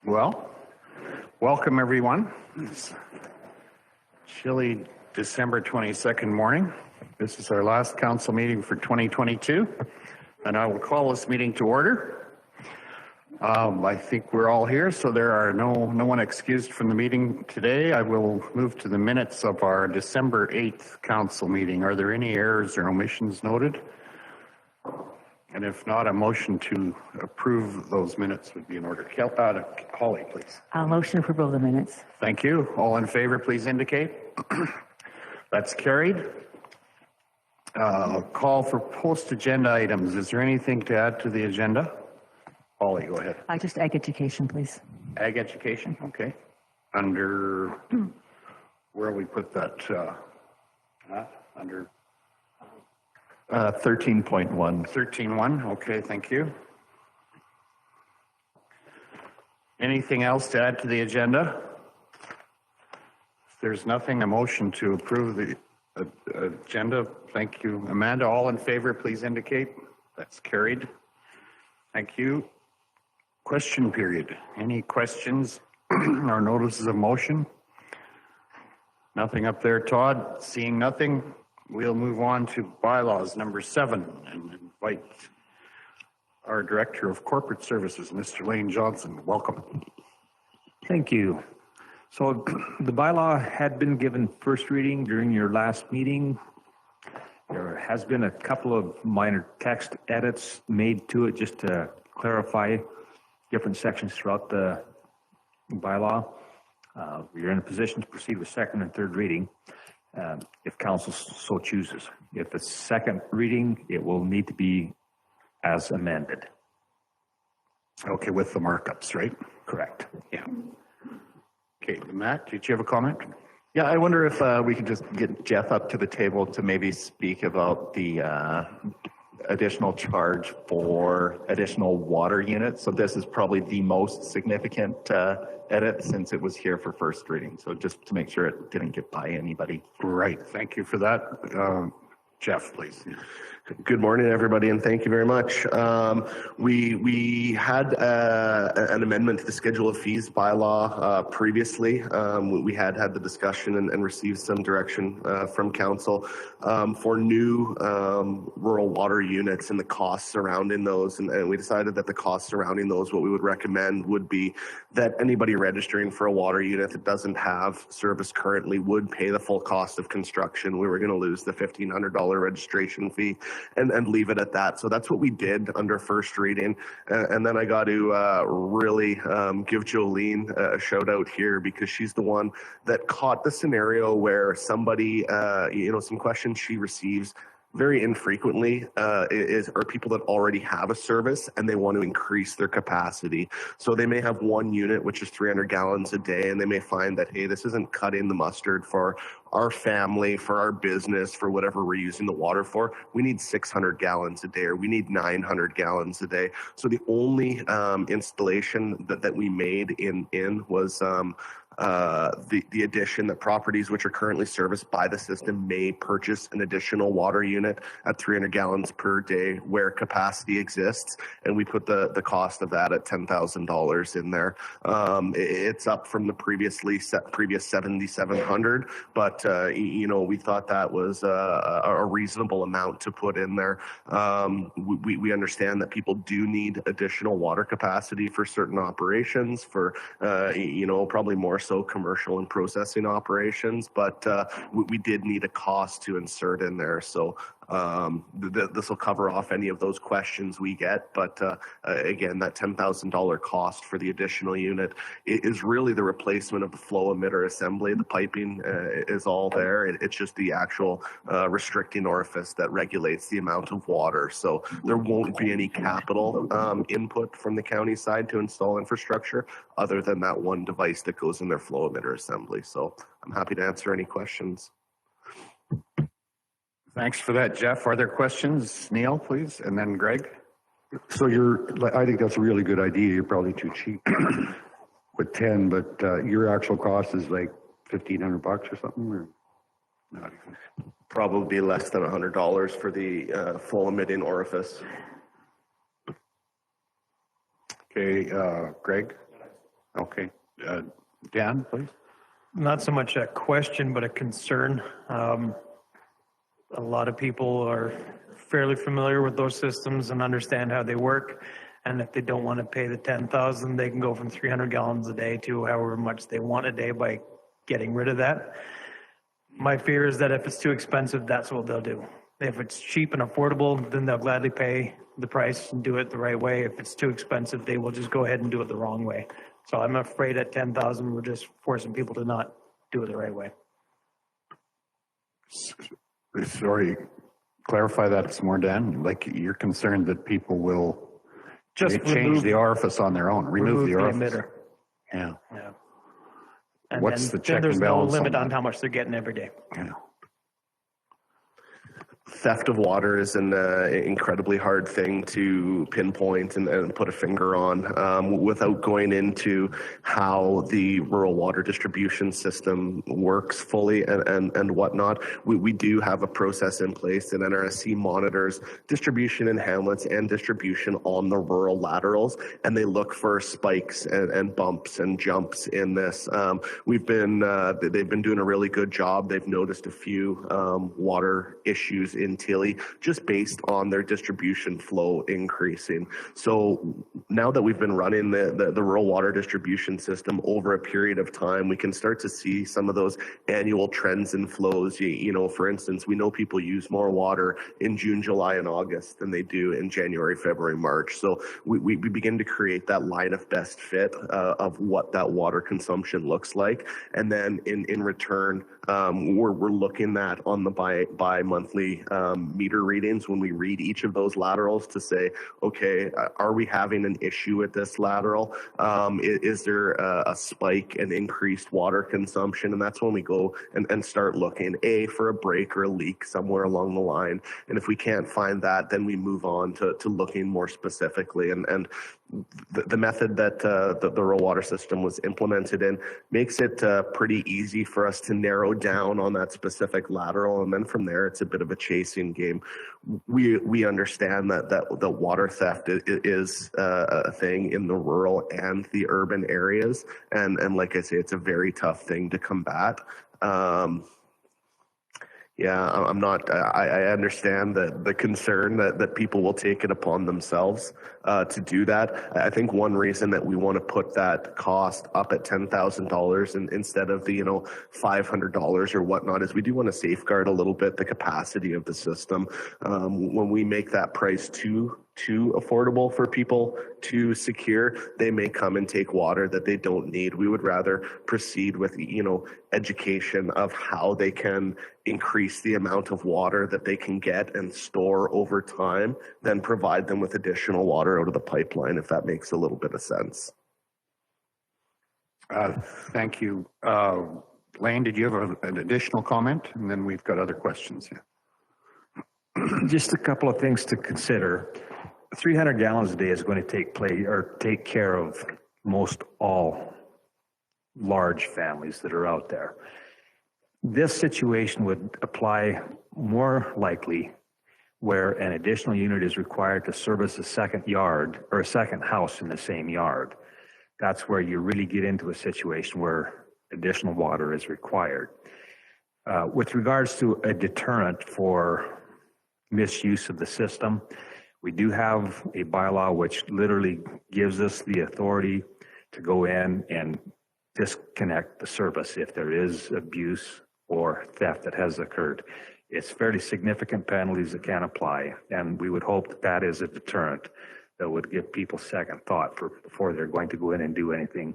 Well, welcome everyone. It's chilly December 22nd morning. This is our last council meeting for 2022, and I will call this meeting to order. I think we're all here, so there are no one excused from the meeting today. I will move to the minutes of our December 8th council meeting. Are there any errors or omissions noted? And if not, a motion to approve those minutes would be in order. Holly, please. Motion approval of the minutes. Thank you. All in favor, please indicate. That's carried. Call for post-agenda items. Is there anything to add to the agenda? Holly, go ahead. Just ag education, please. Ag education, okay. Under, where we put that? Under 13.1. 13.1, okay, thank you. Anything else to add to the agenda? If there's nothing, a motion to approve the agenda. Thank you. Amanda, all in favor, please indicate. That's carried. Thank you. Question period. Any questions or notices of motion? Nothing up there, Todd. Seeing nothing, we'll move on to bylaws number 7 and invite our Director of Corporate Services, Mr. Lane Johnson. Welcome. Thank you. So the bylaw had been given first reading during your last meeting. There has been a couple of minor text edits made to it just to clarify different sections throughout the bylaw. You're in a position to proceed with second and third reading if council so chooses. If it's second reading, it will need to be as amended. Okay, with the markups, right? Correct. Yeah. Okay, Matt, did you have a comment? Yeah, I wonder if we could just get Jeff up to the table to maybe speak about the additional charge for additional water units. So this is probably the most significant edit since it was here for first reading. So just to make sure it didn't get by anybody. Right, thank you for that. Jeff, please. Good morning, everybody, and thank you very much. We had an amendment to the schedule of fees bylaw previously. We had the discussion and received some direction from council for new rural water units and the costs surrounding those. And we decided that the costs surrounding those, what we would recommend would be that anybody registering for a water unit that doesn't have service currently would pay the full cost of construction. We were going to lose the $1,500 registration fee and leave it at that. So that's what we did under first reading. And then I got to really give Jolene a shout out here because she's the one that caught the scenario where somebody, some questions she receives very infrequently are people that already have a service and they want to increase their capacity. So they may have one unit, which is 300 gallons a day, and they may find that, hey, this isn't cutting the mustard for our family, for our business, for whatever we're using the water for. We need 600 gallons a day, or we need 900 gallons a day. So the only installation that we made in was the addition that properties which are currently serviced by the system may purchase an additional water unit at 300 gallons per day where capacity exists, and we put the cost of that at $10,000 in there. It's up from the previous 7,700, but we thought that was a reasonable amount to put in there. We understand that people do need additional water capacity for certain operations, for probably more so commercial and processing operations, but we did need a cost to insert in there. So this will cover off any of those questions we get, but again, that $10,000 cost for the additional unit is really the replacement of the flow emitter assembly. The piping is all there. It's just the actual restricting orifice that regulates the amount of water. So there won't be any capital input from the county side to install infrastructure other than that one device that goes in their flow emitter assembly. So I'm happy to answer any questions. Thanks for that, Jeff. Are there questions? Neil, please, and then Greg. So I think that's a really good idea. You're probably too cheap with 10, but your actual cost is like $1,500 or something, or not even? Probably less than $100 for the flow emitting orifice. Okay, Greg. Okay. Dan, please. Not so much a question, but a concern. A lot of people are fairly familiar with those systems and understand how they work. And if they don't want to pay the 10,000, they can go from 300 gallons a day to however much they want a day by getting rid of that. My fear is that if it's too expensive, that's what they'll do. If it's cheap and affordable, then they'll gladly pay the price and do it the right way. If it's too expensive, they will just go ahead and do it the wrong way. So I'm afraid at 10,000, we're just forcing people to not do it the right way. Sorry, clarify that some more, Dan. Like you're concerned that people will Just change remove- the orifice on their own, remove the orifice. emitter. Yeah, Yeah. And What's then the check and there's no balance on limit on that? how much they're getting every day. yeah. Theft of water is an incredibly hard thing to pinpoint and put a finger on without going into how the rural water distribution system works fully and whatnot. We do have a process in place, and NRSC monitors distribution in hamlets and distribution on the rural laterals, and they look for spikes and bumps and jumps in this. They've been doing a really good job. They've noticed a few water issues in Tilly just based on their distribution flow increasing. So now that we've been running the rural water distribution system over a period of time, we can start to see some of those annual trends and flows. You know, for instance, we know people use more water in June, July, and August than they do in January, February, March. So we begin to create that line of best fit of what that water consumption looks like. And then in return, we're looking at on the bi-monthly meter readings when we read each of those laterals to say, okay, are we having an issue with this lateral? Is there a spike and increased water consumption? And that's when we go and start looking for a break or a leak somewhere along the line. And if we can't find that, then we move on to looking more specifically. And the method that the rural water system was implemented in makes it pretty easy for us to narrow down on that specific lateral, and then from there it's a bit of a chasing game. We understand that water theft is a thing in the rural and the urban areas, and like I say, it's a very tough thing to combat. Yeah, I'm not, I understand the concern that people will take it upon themselves to do that. I think one reason that we want to put that cost up at $10,000 and instead of the, $500 or whatnot is we do want to safeguard a little bit the capacity of the system. When we make that price too affordable for people to secure, they may come and take water that they don't need. We would rather proceed with, education of how they can increase the amount of water that they can get and store over time than provide them with additional water out of the pipeline, if that makes a little bit of sense. Thank you. Lane, did you have an additional comment? And then we've got other questions here. Just a couple of things to consider. 300 gallons a day is going to take care of most all large families that are out there. This situation would apply more likely where an additional unit is required to service a second yard or a second house in the same yard. That's where you really get into a situation where additional water is required. With regards to a deterrent for misuse of the system, we do have a bylaw which literally gives us the authority to go in and disconnect the service if there is abuse or theft that has occurred. It's fairly significant penalties that can apply, and we would hope that that is a deterrent that would give people second thought before they're going to go in and do anything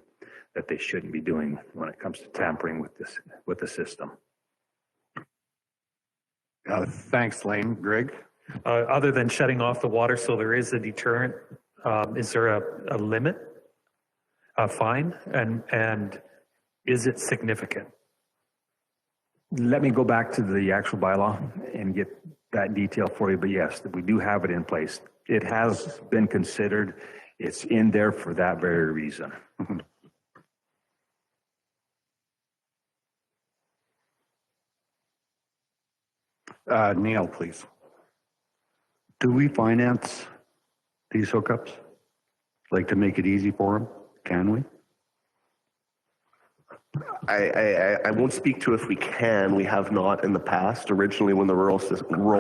that they shouldn't be doing when it comes to tampering with the system. Thanks, Lane. Greg? Other than shutting off the water so there is a deterrent, is there a limit, a fine, and is it significant? Let me go back to the actual bylaw and get that detail for you, but yes, we do have it in place. It has been considered. It's in there for that very reason. Neil, please. Do we finance these hookups? Like to make it easy for them? Can we? I won't speak to if we can. We have not in the past. Originally, when the rural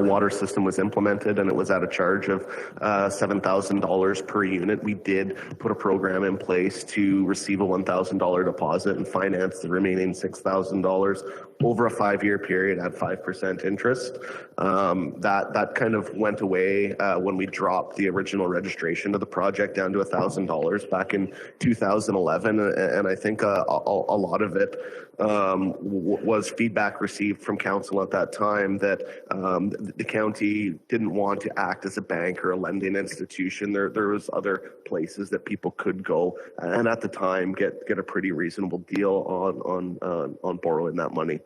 water system was implemented and it was at a charge of $7,000 per unit, we did put a program in place to receive a $1,000 deposit and finance the remaining $6,000 over a 5-year period at 5% interest. That kind of went away when we dropped the original registration of the project down to $1,000 back in 2011, and I think a lot of it was feedback received from council at that time that the county didn't want to act as a bank or a lending institution. There was other places that people could go and at the time get a pretty reasonable deal on borrowing that money.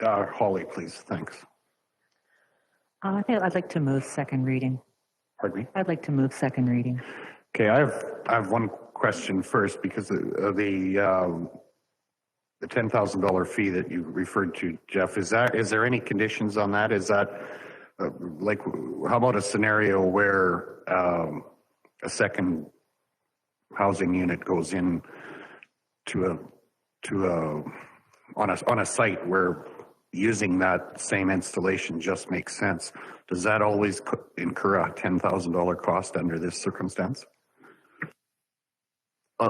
Holly, please. Thanks. I think I'd like to move second reading. Pardon me? I'd like to move second reading. Okay, I have one question first because the $10,000 fee that you referred to, Jeff, is there any conditions on that? Is that like, how about a scenario where a second housing unit goes in on a site where using that same installation just makes sense? Does that always incur a $10,000 cost under this circumstance?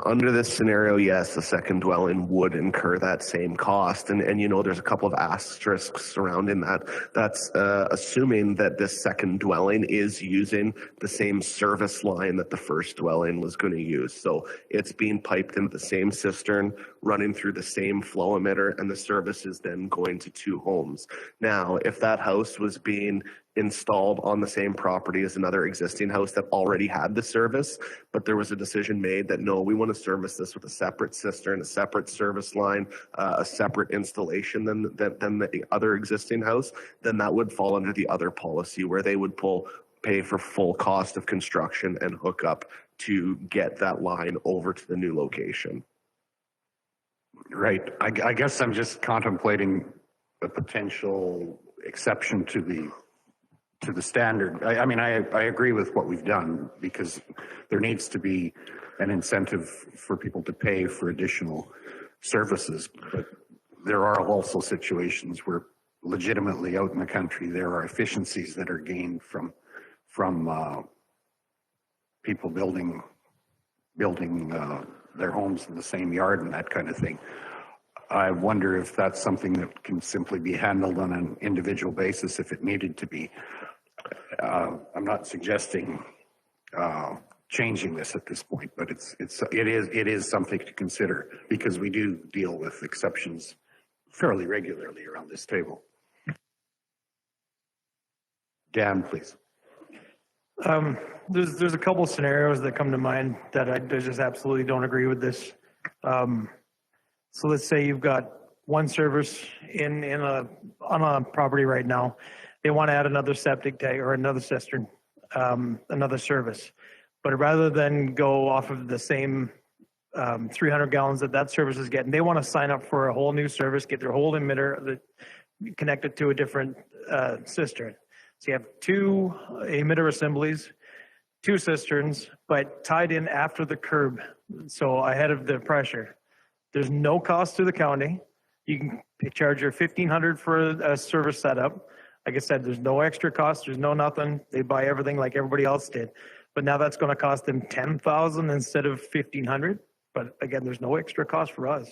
Under this scenario, yes, a second dwelling would incur that same cost. And you know, there's a couple of asterisks surrounding that. That's assuming that this second dwelling is using the same service line that the first dwelling was going to use. So it's being piped into the same cistern, running through the same flow emitter, and the service is then going to 2 homes. Now, if that house was being installed on the same property as another existing house that already had the service, but there was a decision made that no, we want to service this with a separate cistern, a separate service line, a separate installation than the other existing house, then that would fall under the other policy where they would pay for full cost of construction and hook up to get that line over to the new location. Right. I guess I'm just contemplating a potential exception to the standard. I mean, I agree with what we've done because there needs to be an incentive for people to pay for additional services. But there are also situations where legitimately out in the country, there are efficiencies that are gained from people building their homes in the same yard and that kind of thing. I wonder if that's something that can simply be handled on an individual basis if it needed to be. I'm not suggesting changing this at this point, but it is something to consider because we do deal with exceptions fairly regularly around this table. Dan, please. There's a couple scenarios that come to mind that I just absolutely don't agree with this. So let's say you've got one service on a property right now. They want to add another septic tank or another cistern, another service. But rather than go off of the same 300 gallons that service is getting, they want to sign up for a whole new service, get their whole emitter connected to a different cistern. So you have 2 emitter assemblies, 2 cisterns, but tied in after the curb, so ahead of the pressure. There's no cost to the county. You can charge your $1,500 for a service setup. Like I said, there's no extra cost. There's no nothing. They buy everything like everybody else did. But now that's going to cost them $10,000 instead of $1,500. But again, there's no extra cost for us.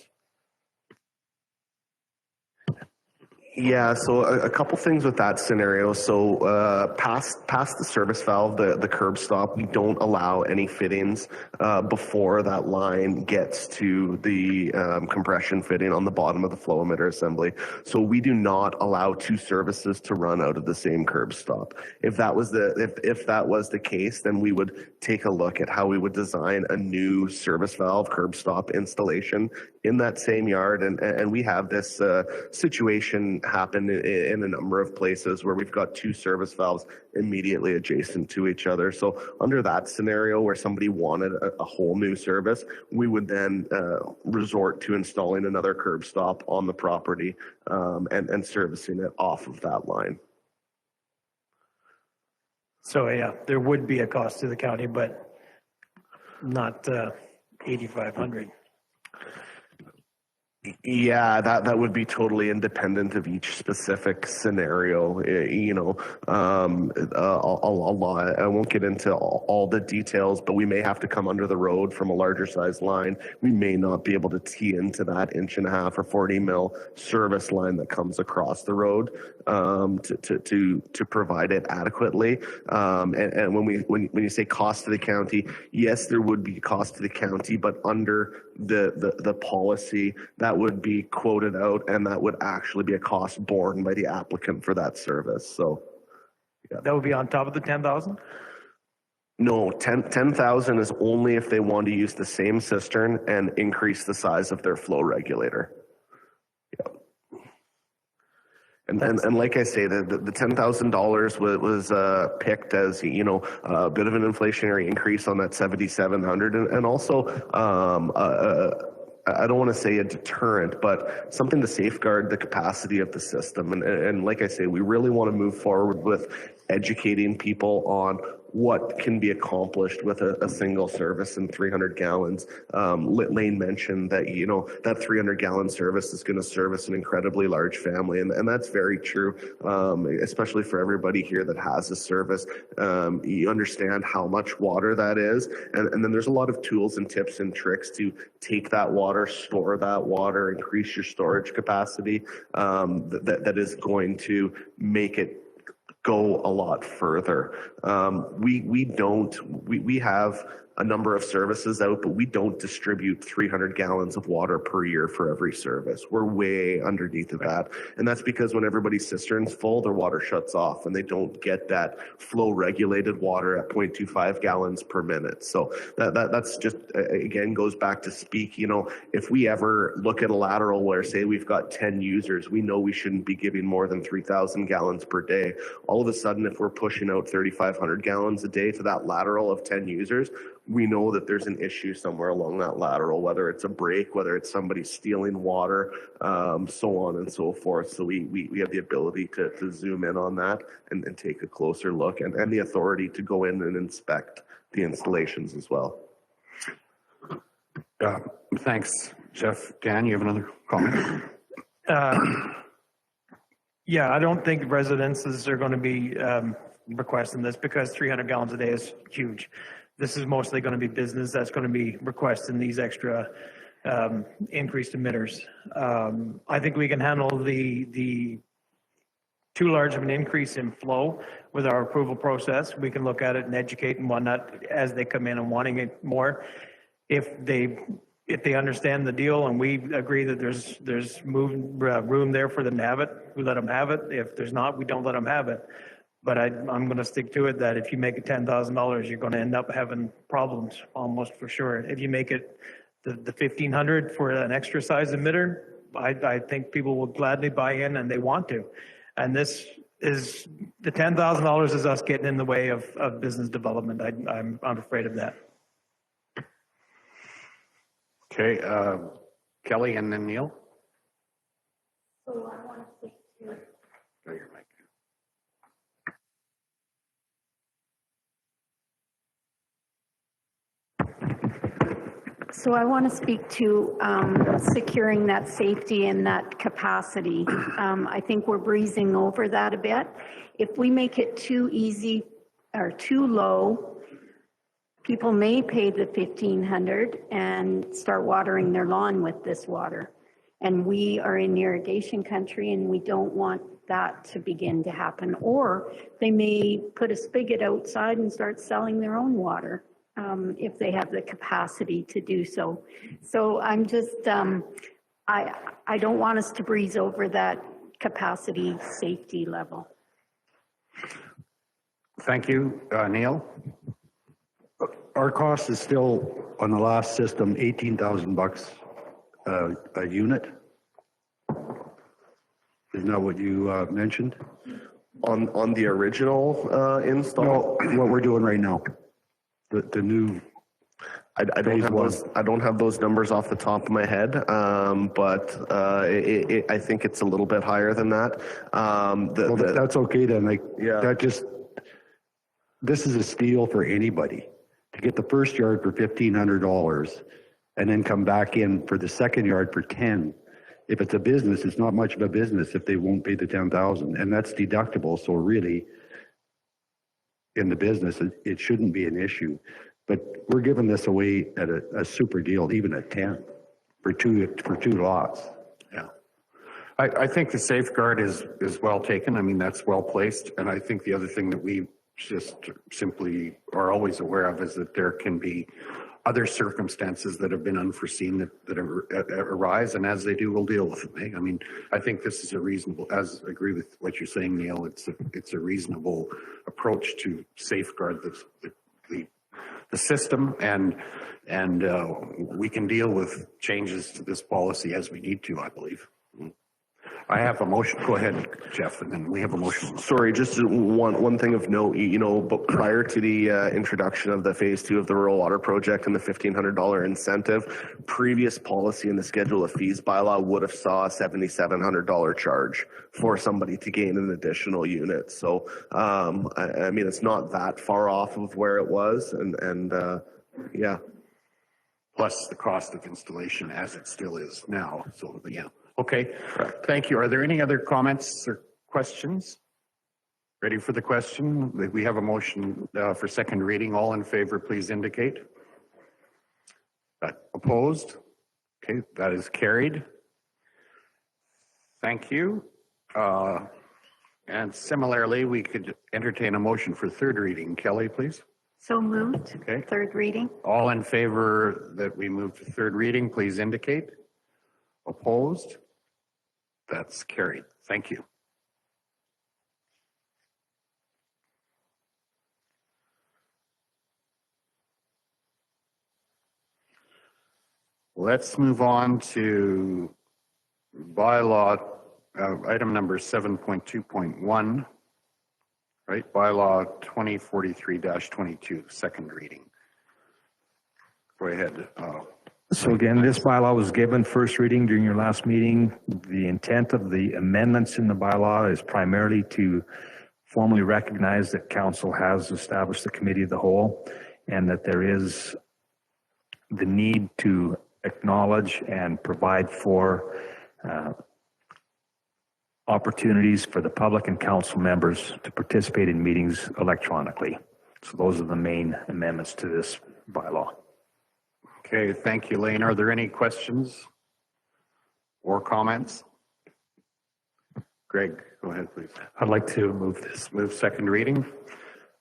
Yeah, so a couple things with that scenario. So past the service valve, the curb stop, we don't allow any fittings before that line gets to the compression fitting on the bottom of the flow emitter assembly. So we do not allow 2 services to run out of the same curb stop. If that was the case, then we would take a look at how we would design a new service valve curb stop installation in that same yard. And we have this situation happen in a number of places where we've got 2 service valves immediately adjacent to each other. So under that scenario where somebody wanted a whole new service, we would then resort to installing another curb stop on the property and servicing it off of that line. So yeah, there would be a cost to the county, but not 8,500. Yeah, that would be totally independent of each specific scenario. You know, a lot. I won't get into all the details, but we may have to come under the road from a larger size line. We may not be able to tee into that 1.5 or 40 mil service line that comes across the road to provide it adequately. And when you say cost to the county, yes, there would be cost to the county, but under the policy that would be quoted out, and that would actually be a cost borne by the applicant for that service. So That would be on top of the 10,000? no, 10,000 is only if they want to use the same cistern and increase the size of their flow regulator. Yeah. And like I say, the $10,000 was picked as, you know, a bit of an inflationary increase on that 7,700, and also I don't want to say a deterrent, but something to safeguard the capacity of the system. And like I say, we really want to move forward with educating people on what can be accomplished with a single service and 300 gallons. Lane mentioned that, you know, that 300 gallon service is going to service an incredibly large family. And that's very true, especially for everybody here that has a service. You understand how much water that is. And then there's a lot of tools and tips and tricks to take that water, store that water, increase your storage capacity, that is going to make it go a lot further. We have a number of services out, but we don't distribute 300 gallons of water per year for every service. We're way underneath of that. And that's because when everybody's cistern's full, their water shuts off and they don't get that flow regulated water at 0.25 gallons per minute. So that's just, again, goes back to speak, you know, if we ever look at a lateral where, say, we've got 10 users, we know we shouldn't be giving more than 3,000 gallons per day. All of a sudden, if we're pushing out 3,500 gallons a day to that lateral of 10 users, we know that there's an issue somewhere along that lateral, whether it's a break, whether it's somebody stealing water, so on and so forth. So we have the ability to zoom in on that and take a closer look, and the authority to go in and inspect the installations as well. Thanks, Jeff. Dan, you have another comment? Yeah, I don't think residences are going to be requesting this because 300 gallons a day is huge. This is mostly going to be business that's going to be requesting these extra increased emitters. I think we can handle the too large of an increase in flow with our approval process. We can look at it and educate and whatnot as they come in and wanting it more. If they understand the deal and we agree that there's room there for them to have it, we let them have it. If there's not, we don't let them have it. But I'm going to stick to it that if you make it $10,000, you're going to end up having problems almost for sure. If you make it the 1,500 for an extra size emitter, I think people will gladly buy in and they want to. And this is the $10,000 is us getting in the way of business development. I'm afraid of that. Okay, Kelly and then Neil. So I want to speak to. Go your mic. So I want to speak to securing that safety and that capacity. I think we're breezing over that a bit. If we make it too easy or too low, people may pay the $1,500 and start watering their lawn with this water. And we are in irrigation country and we don't want that to begin to happen. Or they may put a spigot outside and start selling their own water. If they have the capacity to do so. So I'm just, I don't want us to breeze over that capacity safety level. Thank you, Neil. Our cost is still on the last system, $18,000 a unit. Isn't that what you mentioned? On the original install? No, what we're doing right now. The new. I don't have those numbers off the top of my head, but I think it's a little bit higher than that. That's okay then. Like, yeah. This is a steal for anybody. To get the first yard for $1,500 and then come back in for the second yard for 10. If it's a business, it's not much of a business if they won't pay the 10,000, and that's deductible. So really, in the business, it shouldn't be an issue. But we're giving this away at a super deal, even at 10 for two lots. Yeah. I think the safeguard is well taken. I mean, that's well placed. And I think the other thing that we just simply are always aware of is that there can be other circumstances that have been unforeseen that arise, and as they do, we'll deal with them. Eh? I mean, I think this is a reasonable, I agree with what you're saying, Neil, it's a reasonable approach to safeguard the system, and we can deal with changes to this policy as we need to, I believe. I have a motion. Go ahead, Jeff, and then we have a motion. Sorry, just one thing of note, but prior to the introduction of the phase 2 of the rural water project and the $1,500 incentive, previous policy in the schedule of fees bylaw would have saw a $7,700 charge for somebody to gain an additional unit. So, I mean, it's not that far off of where it was, and yeah. Plus the cost of installation as it still is now. So, yeah. Okay, thank you. Are there any other comments or questions? Ready for the question? We have a motion for second reading. All in favor, please indicate. Opposed? Okay, that is carried. Thank you. And similarly, we could entertain a motion for third reading. Kelly, please. So moved. Okay. Third reading. All in favor that we move to third reading, please indicate. Opposed? That's carried. Thank you. Let's move on to bylaw item number 7.2.1, right? Bylaw 2043-22, second reading. Go ahead. So again, this bylaw was given first reading during your last meeting. The intent of the amendments in the bylaw is primarily to formally recognize that council has established the committee of the whole, and that there is the need to acknowledge and provide for opportunities for the public and council members to participate in meetings electronically. So those are the main amendments to this bylaw. Okay, thank you, Lane. Are there any questions or comments? Greg, go ahead, please. I'd like to move this. Move second reading.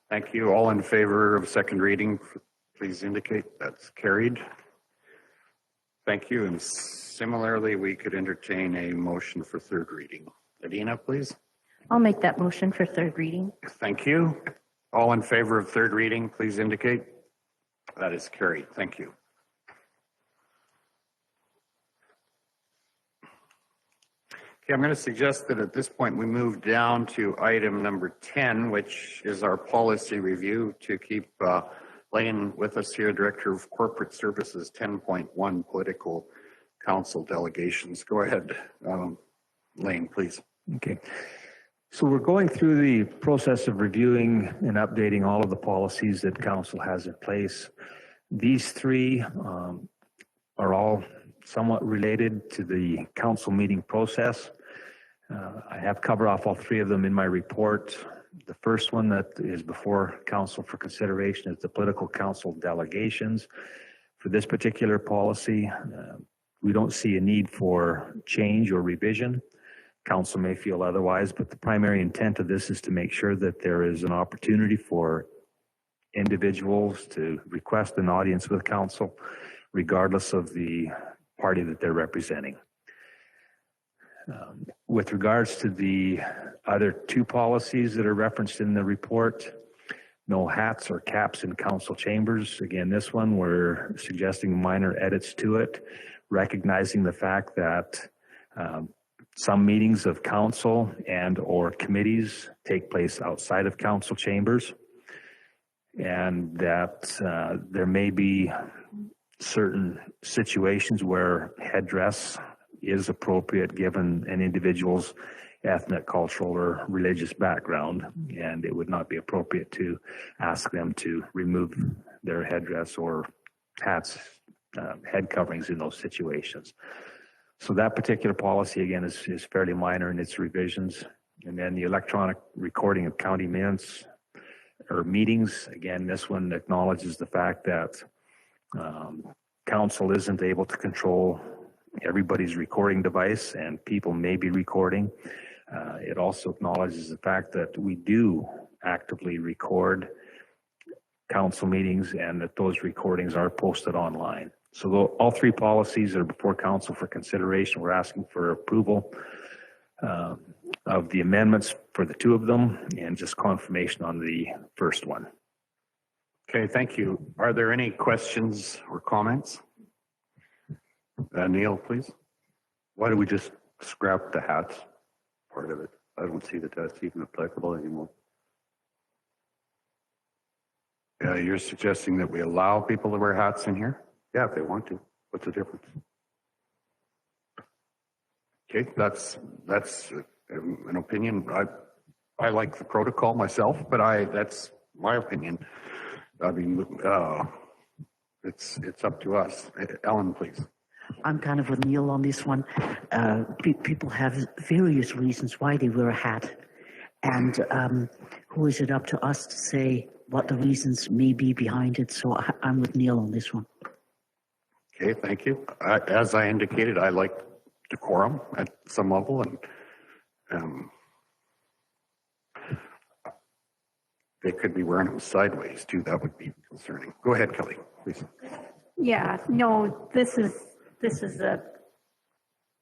Thank you. All in favor of second reading, please indicate. That's carried. Thank you. And similarly, we could entertain a motion for third reading. Adina, please. I'll make that motion for third reading. Thank you. All in favor of third reading, please indicate. That is carried. Thank you. Okay, I'm going to suggest that at this point we move down to item number 10, which is our policy review, to keep Lane with us here, Director of Corporate Services. 10.1, political council delegations. Go ahead, Lane, please. Okay. So we're going through the process of reviewing and updating all of the policies that council has in place. These three are all somewhat related to the council meeting process. I have covered off all three of them in my report. The first one that is before council for consideration is the political council delegations. For this particular policy, we don't see a need for change or revision. Council may feel otherwise, but the primary intent of this is to make sure that there is an opportunity for individuals to request an audience with council, regardless of the party that they're representing. With regards to the other two policies that are referenced in the report, no hats or caps in council chambers. Again, this one, we're suggesting minor edits to it, recognizing the fact that some meetings of council and or committees take place outside of council chambers, and that there may be certain situations where headdress is appropriate given an individual's ethnic, cultural, or religious background, and it would not be appropriate to ask them to remove their headdress or hats head coverings in those situations. So that particular policy, again, is fairly minor in its revisions. And then the electronic recording of county minutes or meetings, again, this one acknowledges the fact that council isn't able to control everybody's recording device and people may be recording. It also acknowledges the fact that we do actively record council meetings and that those recordings are posted online. So all three policies are before council for consideration. We're asking for approval of the amendments for the two of them and just confirmation on the first one. Okay, thank you. Are there any questions or comments? Neil, please. Why don't we just scrap the hats part of it? I don't see that that's even applicable anymore. Yeah, you're suggesting that we allow people to wear hats in here? Yeah, if they want to. What's the difference? Okay, that's an opinion. I like the protocol myself, but that's my opinion. I mean, it's up to us. Ellen, please. I'm kind of with Neil on this one. People have various reasons why they wear a hat. And who is it up to us to say what the reasons may be behind it? So I'm with Neil on this one. Okay, thank you. As I indicated, I like decorum at some level, and they could be wearing them sideways too. That would be concerning. Go ahead, Kelly, please. Yeah, no, this is a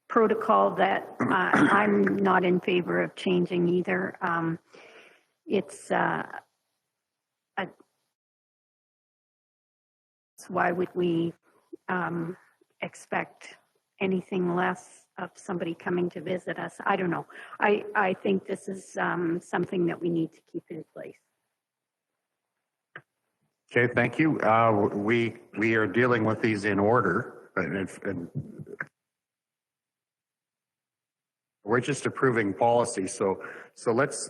protocol that I'm not in favor of changing either. Why would we expect anything less of somebody coming to visit us? I don't know. I think this is something that we need to keep in place. Okay, thank you. We are dealing with these in order, and we're just approving policy. So let's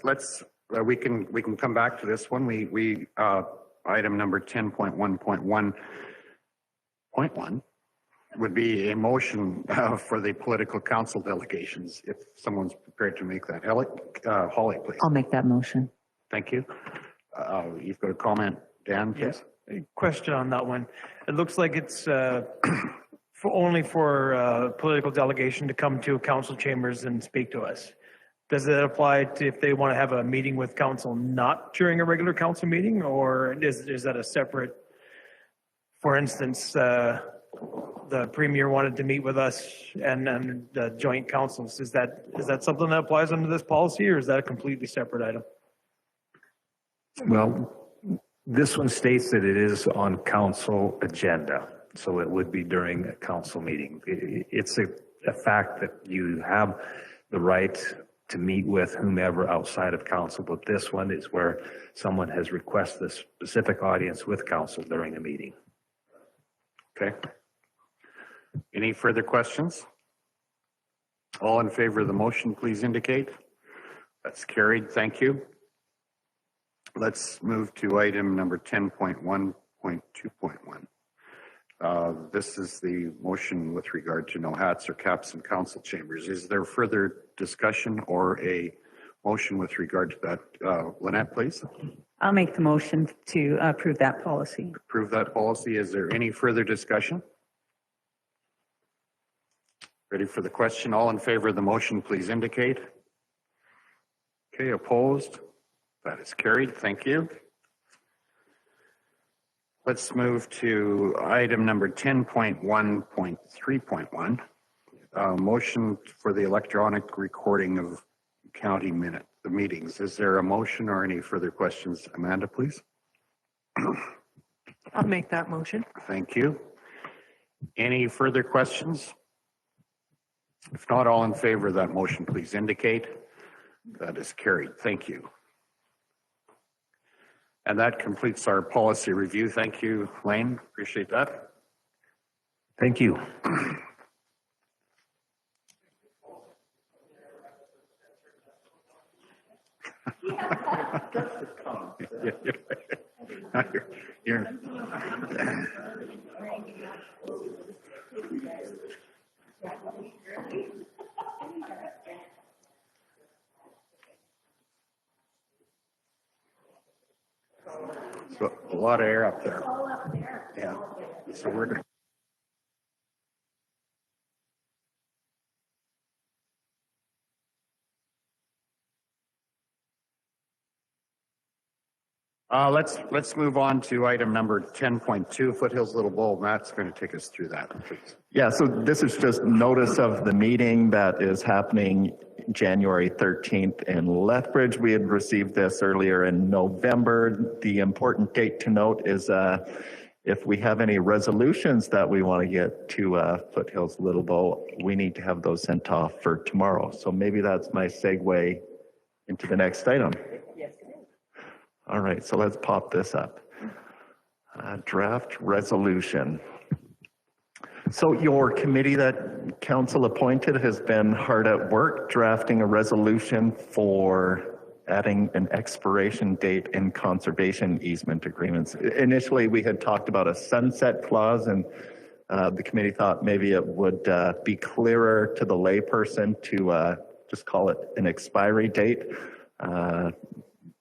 we can come back to this one. We item number 10.1.1.1 would be a motion for the political council delegations. If someone's prepared to make that, Holly, please. I'll make that motion. Thank you. You've got a comment, Dan, please. Yeah. Question on that one. It looks like it's only for political delegation to come to council chambers and speak to us. Does it apply to if they want to have a meeting with council not during a regular council meeting, or is that a separate? For instance, the premier wanted to meet with us and the joint councils. Is that something that applies under this policy, or is that a completely separate item? Well, this one states that it is on council agenda, so it would be during a council meeting. It's a fact that you have the right to meet with whomever outside of council, but this one is where someone has requested a specific audience with council during a meeting. Okay. Any further questions? All in favor of the motion, please indicate. That's carried. Thank you. Let's move to item number 10.1.2.1. This is the motion with regard to no hats or caps in council chambers. Is there further discussion or a motion with regard to that? Lynette, please. I'll make the motion to approve that policy. Approve that policy. Is there any further discussion? Ready for the question? All in favor of the motion, please indicate. Okay, opposed? That is carried. Thank you. Let's move to item number 10.1.3.1. Motion for the electronic recording of county the meetings. Is there a motion or any further questions? Amanda, please. I'll make that motion. Thank you. Any further questions? If not, all in favor of that motion, please indicate. That is carried. Thank you. And that completes our policy review. Thank you, Lane. Appreciate that. Thank you. You're- So a lot of air up there. Yeah. So we're going let's move on to item number 10.2, Foothills Little Bowl. Matt's going to take us through that, please. Yeah, so this is just notice of the meeting that is happening January 13th in Lethbridge. We had received this earlier in November. The important date to note is if we have any resolutions that we want to get to Foothills Little Bowl, we need to have those sent off for tomorrow. So maybe that's my segue into the next item. All right, so let's pop this up. Draft resolution. So your committee that council appointed has been hard at work drafting a resolution for adding an expiration date in conservation easement agreements. Initially, we had talked about a sunset clause, and the committee thought maybe it would be clearer to the layperson to just call it an expiry date.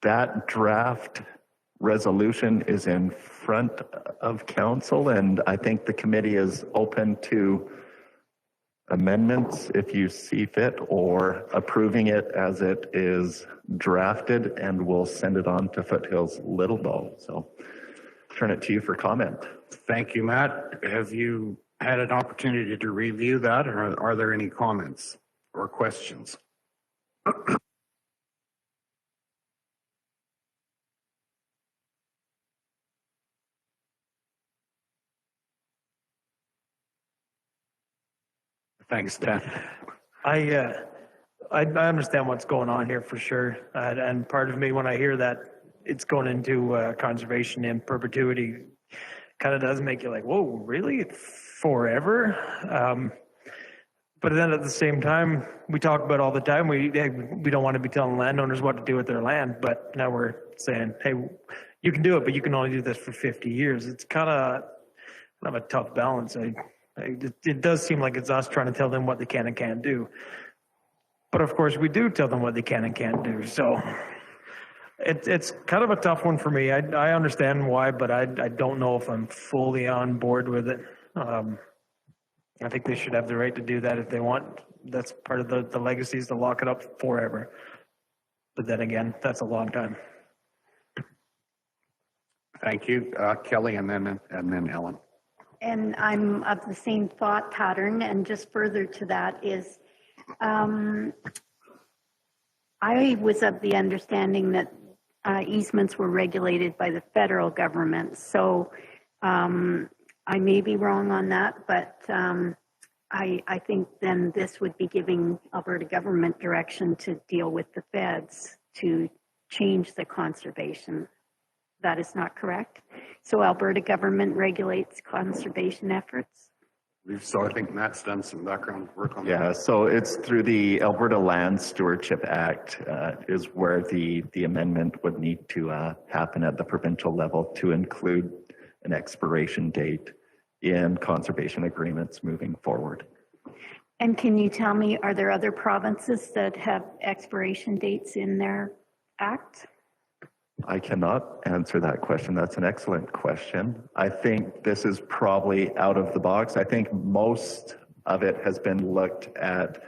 That draft resolution is in front of council, and I think the committee is open to amendments if you see fit, or approving it as it is drafted, and we'll send it on to Foothills Little Bowl. So turn it to you for comment. Thank you, Matt. Have you had an opportunity to review that, or are there any comments or questions? Thanks, Dan. I understand what's going on here for sure. And part of me, when I hear that it's going into conservation in perpetuity, kind of does make you like, whoa, really? Forever? But then at the same time, we talk about all the time, we don't want to be telling landowners what to do with their land, but now we're saying, hey, you can do it, but you can only do this for 50 years. It's kind of a tough balance. It does seem like it's us trying to tell them what they can and can't do. But of course, we do tell them what they can and can't do. So it's kind of a tough one for me. I understand why, but I don't know if I'm fully on board with it. I think they should have the right to do that if they want. That's part of the legacy, is to lock it up forever. But then again, that's a long time. Thank you, Kelly, and then Ellen. And I'm of the same thought pattern, and just further to that is, I was of the understanding that easements were regulated by the federal government. So I may be wrong on that, but I think then this would be giving Alberta government direction to deal with the feds to change the conservation. That is not correct. So Alberta government regulates conservation efforts. So I think Matt's done some background work on that. Yeah, so it's through the Alberta Land Stewardship Act is where the amendment would need to happen at the provincial level to include an expiration date in conservation agreements moving forward. And can you tell me, are there other provinces that have expiration dates in their act? I cannot answer that question. That's an excellent question. I think this is probably out of the box. I think most of it has been looked at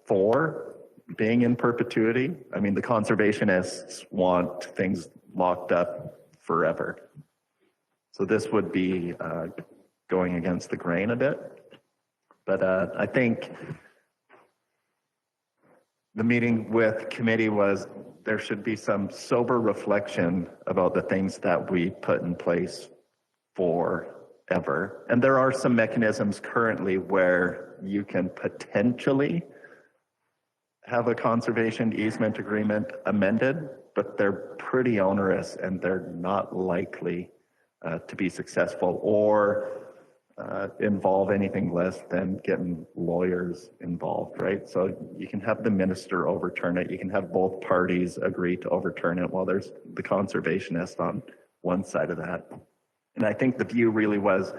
for being in perpetuity. I mean, the conservationists want things locked up forever. So this would be going against the grain a bit. But I think the meeting with committee was there should be some sober reflection about the things that we put in place forever. And there are some mechanisms currently where you can potentially have a conservation easement agreement amended, but they're pretty onerous and they're not likely to be successful, or involve anything less than getting lawyers involved, right? So you can have the minister overturn it, you can have both parties agree to overturn it while there's the conservationist on one side of that. And I think the view really was,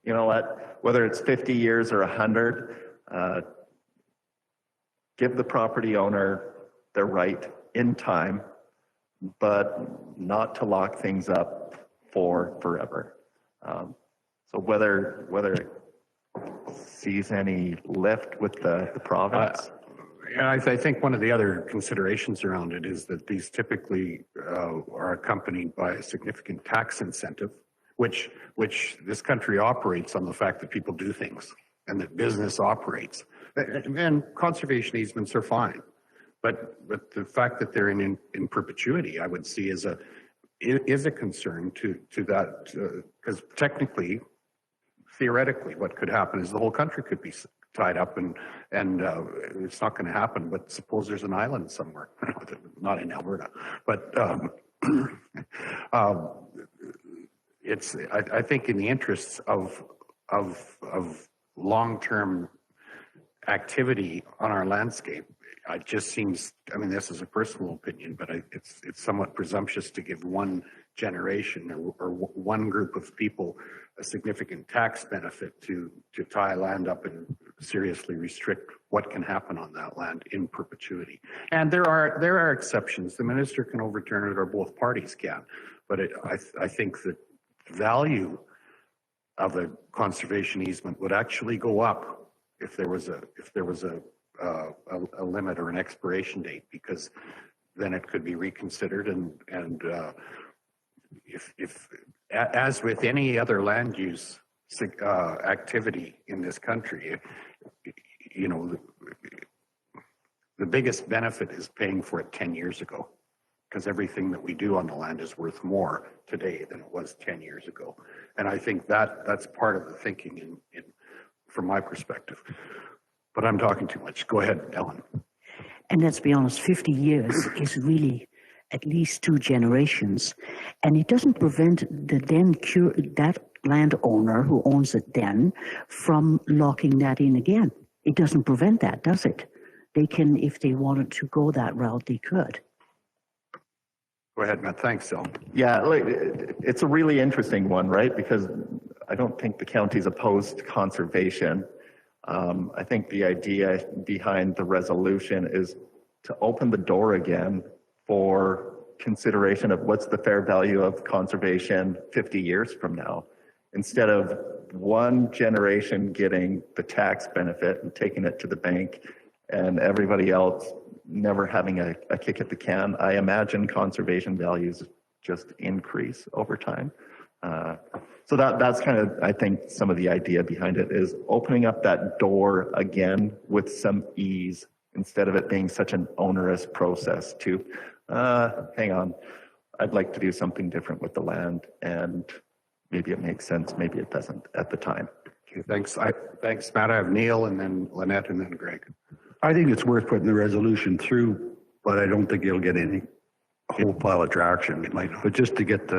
you know what, whether it's 50 years or 100, give the property owner their right in time, but not to lock things up for forever. So whether it sees any lift with the province. Yeah, I think one of the other considerations around it is that these typically are accompanied by a significant tax incentive, which this country operates on the fact that people do things and that business operates. And conservation easements are fine, but the fact that they're in perpetuity, I would see as a concern to that, because technically, theoretically, what could happen is the whole country could be tied up, and it's not going to happen. But suppose there's an island somewhere, not in Alberta, but it's. I think in the interests of long-term activity on our landscape, it just seems. I mean, this is a personal opinion, but it's somewhat presumptuous to give one generation or one group of people a significant tax benefit to tie land up and seriously restrict what can happen on that land in perpetuity. And there are exceptions. The minister can overturn it, or both parties can. But I think that the value of a conservation easement would actually go up if there was a limit or an expiration date, because then it could be reconsidered and if as with any other land use activity in this country, you know, the biggest benefit is paying for it 10 years ago, because everything that we do on the land is worth more today than it was 10 years ago. And I think that's part of the thinking from my perspective. But I'm talking too much. Go ahead, Ellen. And let's be honest, 50 years is really at least 2 generations. And it doesn't prevent that landowner who owns it then from locking that in again. It doesn't prevent that, does it? They can, if they wanted to go that route, they could. Go ahead, Matt. Thanks, Ellen. Yeah, it's a really interesting one, right? Because I don't think the county's opposed to conservation. I think the idea behind the resolution is to open the door again for consideration of what's the fair value of conservation 50 years from now. Instead of one generation getting the tax benefit and taking it to the bank and everybody else never having a kick at the can, I imagine conservation values just increase over time. So that's kind of, I think, some of the idea behind it is opening up that door again with some ease instead of it being such an onerous process to, hang on, I'd like to do something different with the land, and maybe it makes sense, maybe it doesn't at the time. Okay, thanks. Thanks, Matt. I have Neil, and then Lynette, and then Greg. I think it's worth putting the resolution through, but I don't think it'll get any whole pile of traction. It might, but just to get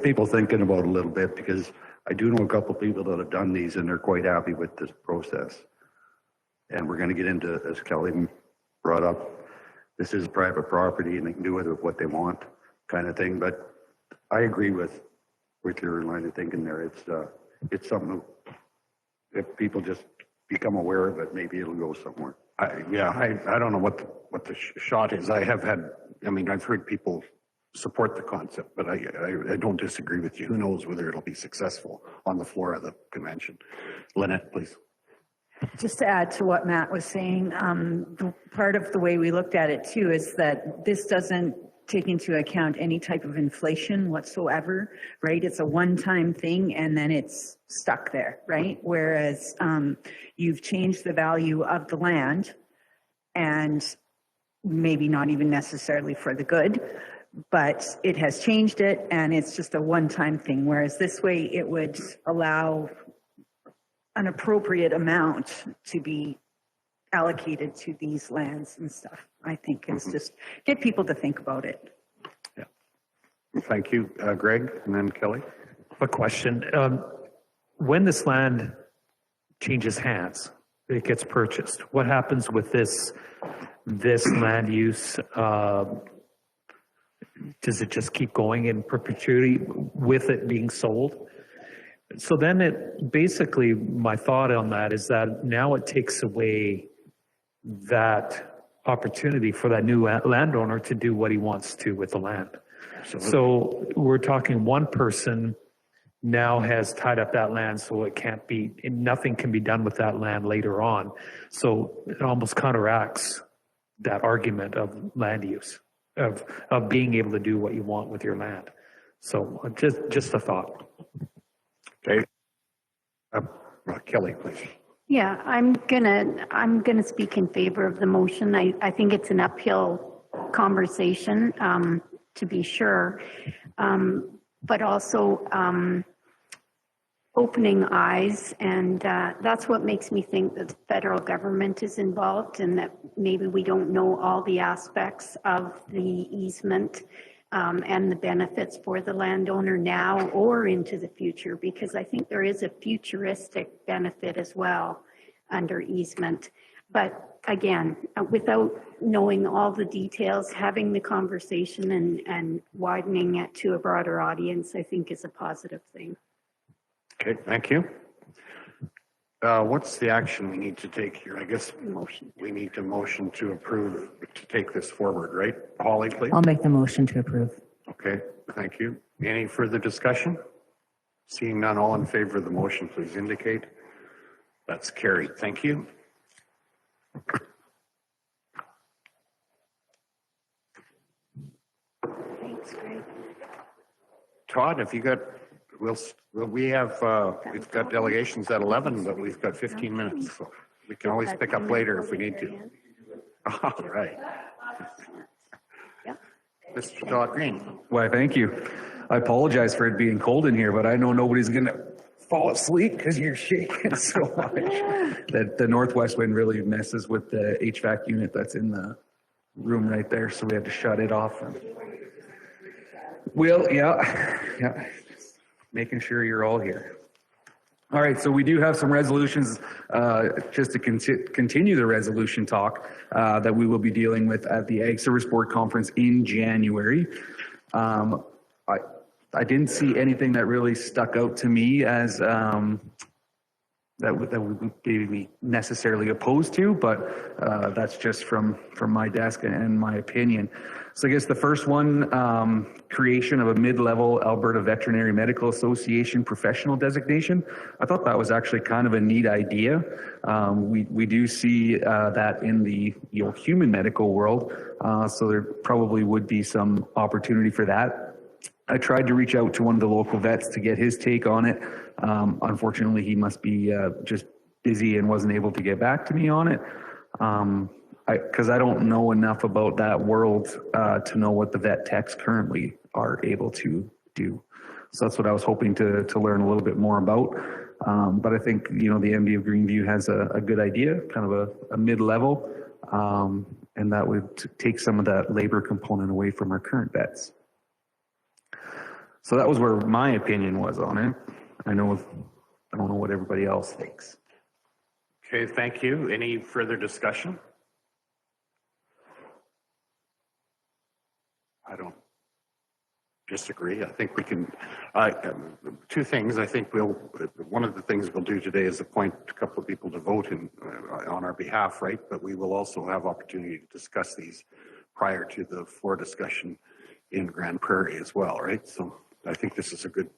people thinking about it a little bit, because I do know a couple of people that have done these and they're quite happy with this process. And we're going to get into, as Kelly brought up, this is private property and they can do with it what they want, kind of thing. But I agree with your line of thinking there. It's something, if people just become aware of it, maybe it'll go somewhere. I don't know what the shot is. I've heard people support the concept, but I don't disagree with you. Who knows whether it'll be successful on the floor of the convention. Lynette, please. Just to add to what Matt was saying, part of the way we looked at it too is that this doesn't take into account any type of inflation whatsoever, right? It's a one-time thing and then it's stuck there, right? Whereas you've changed the value of the land, and maybe not even necessarily for the good, but it has changed it and it's just a one-time thing. Whereas this way it would allow an appropriate amount to be allocated to these lands and stuff. I think it's just get people to think about it. Yeah. Thank you, Greg, and then Kelly. A question. when this land changes hands, it gets purchased, what happens with this land use? Does it just keep going in perpetuity with it being sold? So then it, basically, my thought on that is that now it takes away that opportunity for that new landowner to do what he wants to with the land. So we're talking one person now has tied up that land, so it can't be, nothing can be done with that land later on. So it almost counteracts that argument of land use, of being able to do what you want with your land. So just a thought. Okay. Kelly, please. Yeah, I'm gonna speak in favor of the motion. I think it's an uphill conversation, to be sure, but also opening eyes, and that's what makes me think that the federal government is involved, and that maybe we don't know all the aspects of the easement and the benefits for the landowner now or into the future, because I think there is a futuristic benefit as well under easement. But again, without knowing all the details, having the conversation and widening it to a broader audience, I think is a positive thing. Okay, thank you. What's the action we need to take here? I guess we need to motion to approve to take this forward, right? Holly, please. I'll make the motion to approve. Okay, thank you. Any further discussion? Seeing none, all in favor of the motion, please indicate. That's carried. Thank you. Thanks, Greg. Todd, have you got, we've got delegations at 11, but we've got 15 minutes, so we can always pick up later if we need to. All right. Mr. Todd Green. Why, thank you. I apologize for it being cold in here, but I know nobody's going to fall asleep because you're shaking so much. That the northwest wind really messes with the HVAC unit that's in the room right there, so we had to shut it off. Well, yeah, making sure you're all here. All right, so we do have some resolutions just to continue the resolution talk that we will be dealing with at the Ag Service Board Conference in January. I didn't see anything that really stuck out to me as that we would be necessarily opposed to, but that's just from my desk and my opinion. So I guess the first one, creation of a mid-level Alberta Veterinary Medical Association professional designation. I thought that was actually kind of a neat idea. We do see that in the human medical world, so there probably would be some opportunity for that. I tried to reach out to one of the local vets to get his take on it. Unfortunately, he must be just busy and wasn't able to get back to me on it. Because I don't know enough about that world to know what the vet techs currently are able to do. So that's what I was hoping to learn a little bit more about. But I think, the MD of Greenview has a good idea, kind of a mid-level, and that would take some of that labor component away from our current vets. So that was where my opinion was on it. I don't know what everybody else thinks. Okay, thank you. Any further discussion? I don't disagree. I think we can, two things. I think one of the things we'll do today is appoint a couple of people to vote on our behalf, right? But we will also have opportunity to discuss these prior to the floor discussion in Grand Prairie as well, right? So I think this is a good,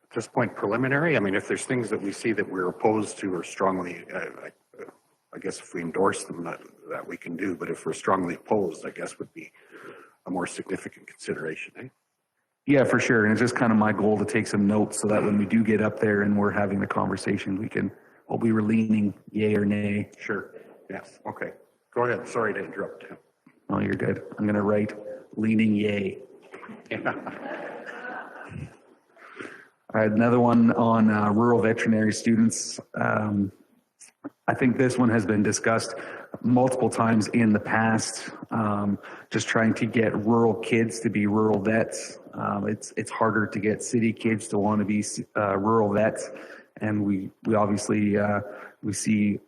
at this point, preliminary. I mean, if there's things that we see that we're opposed to or strongly, I guess if we endorse them, that we can do. But if we're strongly opposed, I guess would be a more significant consideration, eh? Yeah, for sure. And it's just kind of my goal to take some notes so that when we do get up there and we're having the conversation, we were leaning yay or nay. Sure. Yes. Okay. Go ahead. Sorry to interrupt you. Oh, you're good. I'm going to write leaning yay. I had another one on rural veterinary students. I think this one has been discussed multiple times in the past, just trying to get rural kids to be rural vets. It's harder to get city kids to want to be rural vets. And we obviously, we see,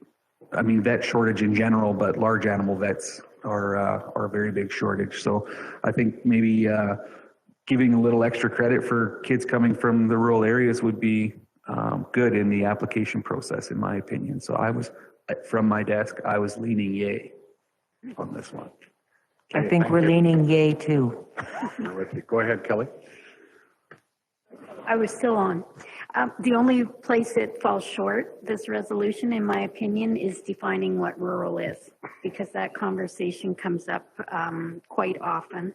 I mean, vet shortage in general, but large animal vets are a very big shortage. So I think maybe giving a little extra credit for kids coming from the rural areas would be good in the application process, in my opinion. So I was, from my desk, I was leaning yay on this one. I think we're leaning yay too. Go ahead, Kelly. I was still on. The only place it falls short, this resolution, in my opinion, is defining what rural is, because that conversation comes up quite often,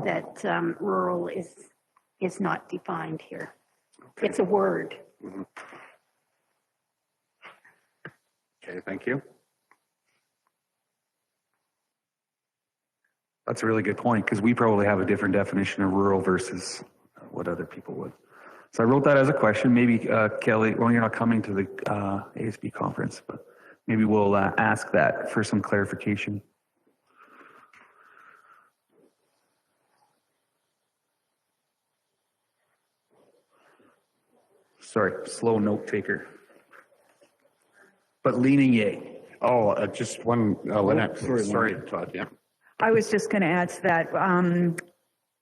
that rural is not defined here. Okay. It's a word. Mm-hmm. Okay, thank you. That's a really good point, because we probably have a different definition of rural versus what other people would. So I wrote that as a question. Maybe Kelly, well, you're not coming to the ASB conference, but maybe we'll ask that for some clarification. Sorry, slow note taker. But leaning yay. Oh, just one, Lynette, sorry, Todd, yeah. I was just going to add to that.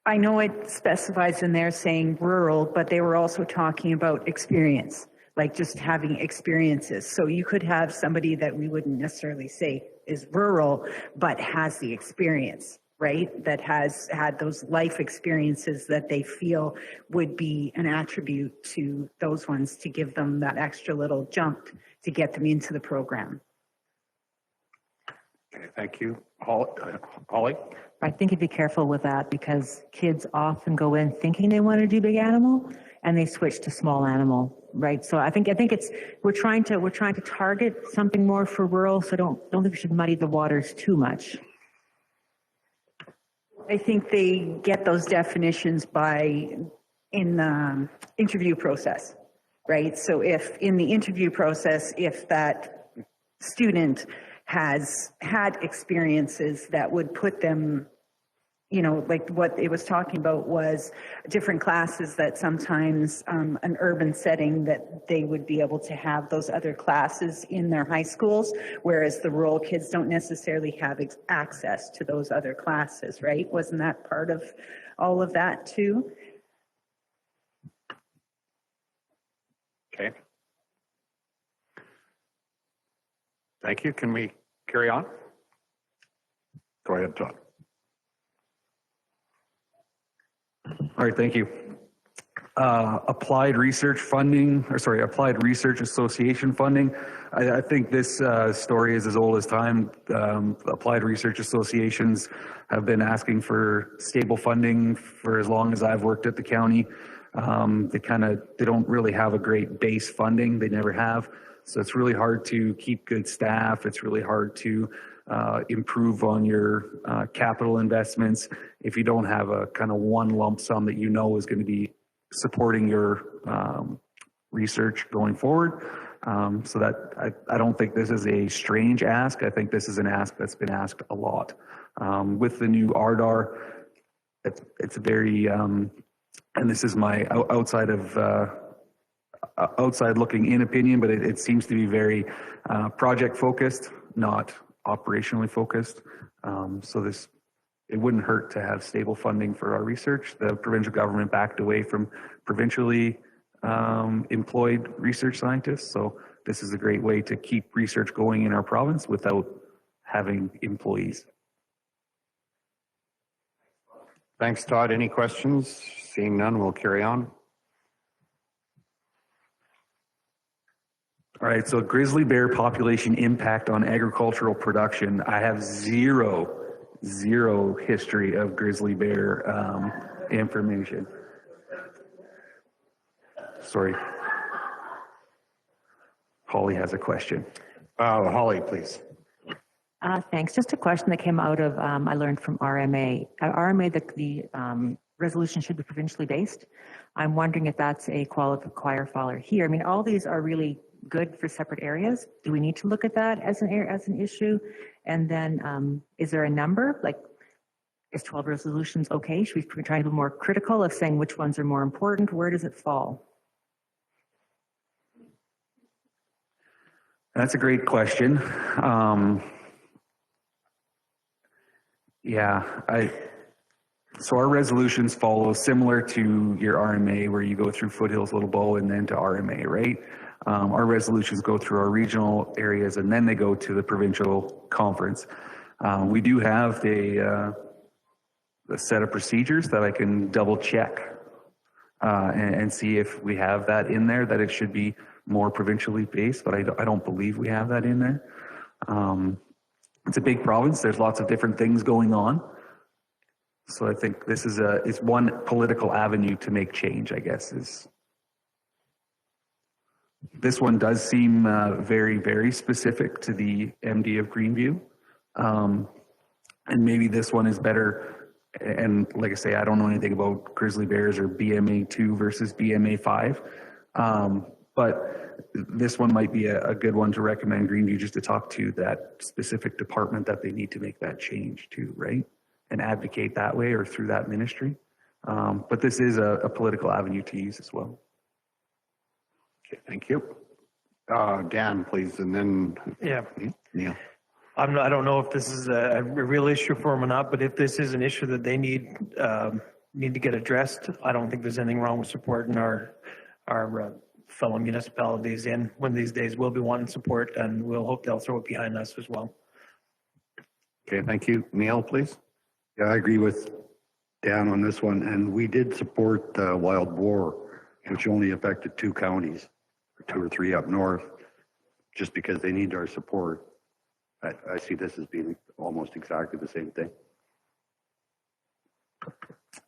I know it specifies in there saying rural, but they were also talking about experience, like just having experiences. So you could have somebody that we wouldn't necessarily say is rural, but has the experience, right? That has had those life experiences that they feel would be an attribute to those ones to give them that extra little jump to get them into the program. Okay, thank you. Holly? I think you'd be careful with that because kids often go in thinking they want to do big animal and they switch to small animal, right? So I think it's we're trying to target something more for rural, so don't think we should muddy the waters too much. I think they get those definitions in the interview process, right? So if in the interview process, if that student has had experiences that would put them, you know, like what it was talking about was different classes that sometimes an urban setting that they would be able to have those other classes in their high schools, whereas the rural kids don't necessarily have access to those other classes, right? Wasn't that part of all of that too? Okay. Thank you. Can we carry on? Go ahead, Todd. All right, thank you. Applied Research Funding, or sorry, Applied Research Association funding. I think this story is as old as time. Applied Research Associations have been asking for stable funding for as long as I've worked at the county. They don't really have a great base funding. They never have. So it's really hard to keep good staff. It's really hard to improve on your capital investments if you don't have a kind of one lump sum that you know is going to be supporting your research going forward. So that I don't think this is a strange ask. I think this is an ask that's been asked a lot. With the new RDAR, it's very, and this is my outside looking in opinion, but it seems to be very project focused, not operationally focused. So it wouldn't hurt to have stable funding for our research. The provincial government backed away from provincially employed research scientists. So this is a great way to keep research going in our province without having employees. Thanks, Todd. Any questions? Seeing none, we'll carry on. All right, so grizzly bear population impact on agricultural production. I have zero history of grizzly bear information. Sorry. Holly has a question. Holly, please. Thanks. Just a question that came out of, I learned from RMA. RMA, the resolution should be provincially based. I'm wondering if that's a qualifier here. I mean, all these are really good for separate areas. Do we need to look at that as an issue? And then is there a number? Like, is 12 resolutions okay? Should we try to be more critical of saying which ones are more important? Where does it fall? That's a great question. So our resolutions follow similar to your RMA, where you go through Foothills, Little Bow, and then to RMA, right? Our resolutions go through our regional areas, and then they go to the provincial conference. We do have a set of procedures that I can double check and see if we have that in there, that it should be more provincially based, but I don't believe we have that in there. It's a big province. There's lots of different things going on. So I think this is it's one political avenue to make change, I guess. This one does seem very, very specific to the MD of Greenview. And maybe this one is better. And like I say, I don't know anything about grizzly bears or BMA 2 versus BMA 5. But this one might be a good one to recommend Greenview, just to talk to that specific department that they need to make that change to, right? And advocate that way or through that ministry. But this is a political avenue to use as well. Okay, thank you. Dan, please, and then Neil. I don't know if this is a real issue for them or not, but if this is an issue that they need to get addressed, I don't think there's anything wrong with supporting our fellow municipalities in one of these days. We'll be wanting support, and we'll hope they'll throw it behind us as well. Okay, thank you. Neil, please. Yeah, I agree with Dan on this one, and we did support wild boar, which only affected 2 counties, 2 or 3 up north, just because they need our support. I see this as being almost exactly the same thing.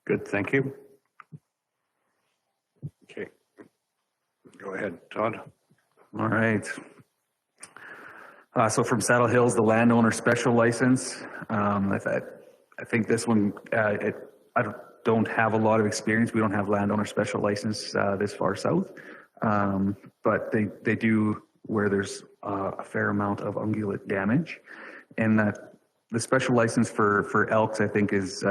Good, thank you. Okay, go ahead, Todd. All right. So from Saddle Hills, the landowner special license. I think this one, I don't have a lot of experience. We don't have landowner special license this far south, but they do where there's a fair amount of ungulate damage, and that the special license for elks, I think, is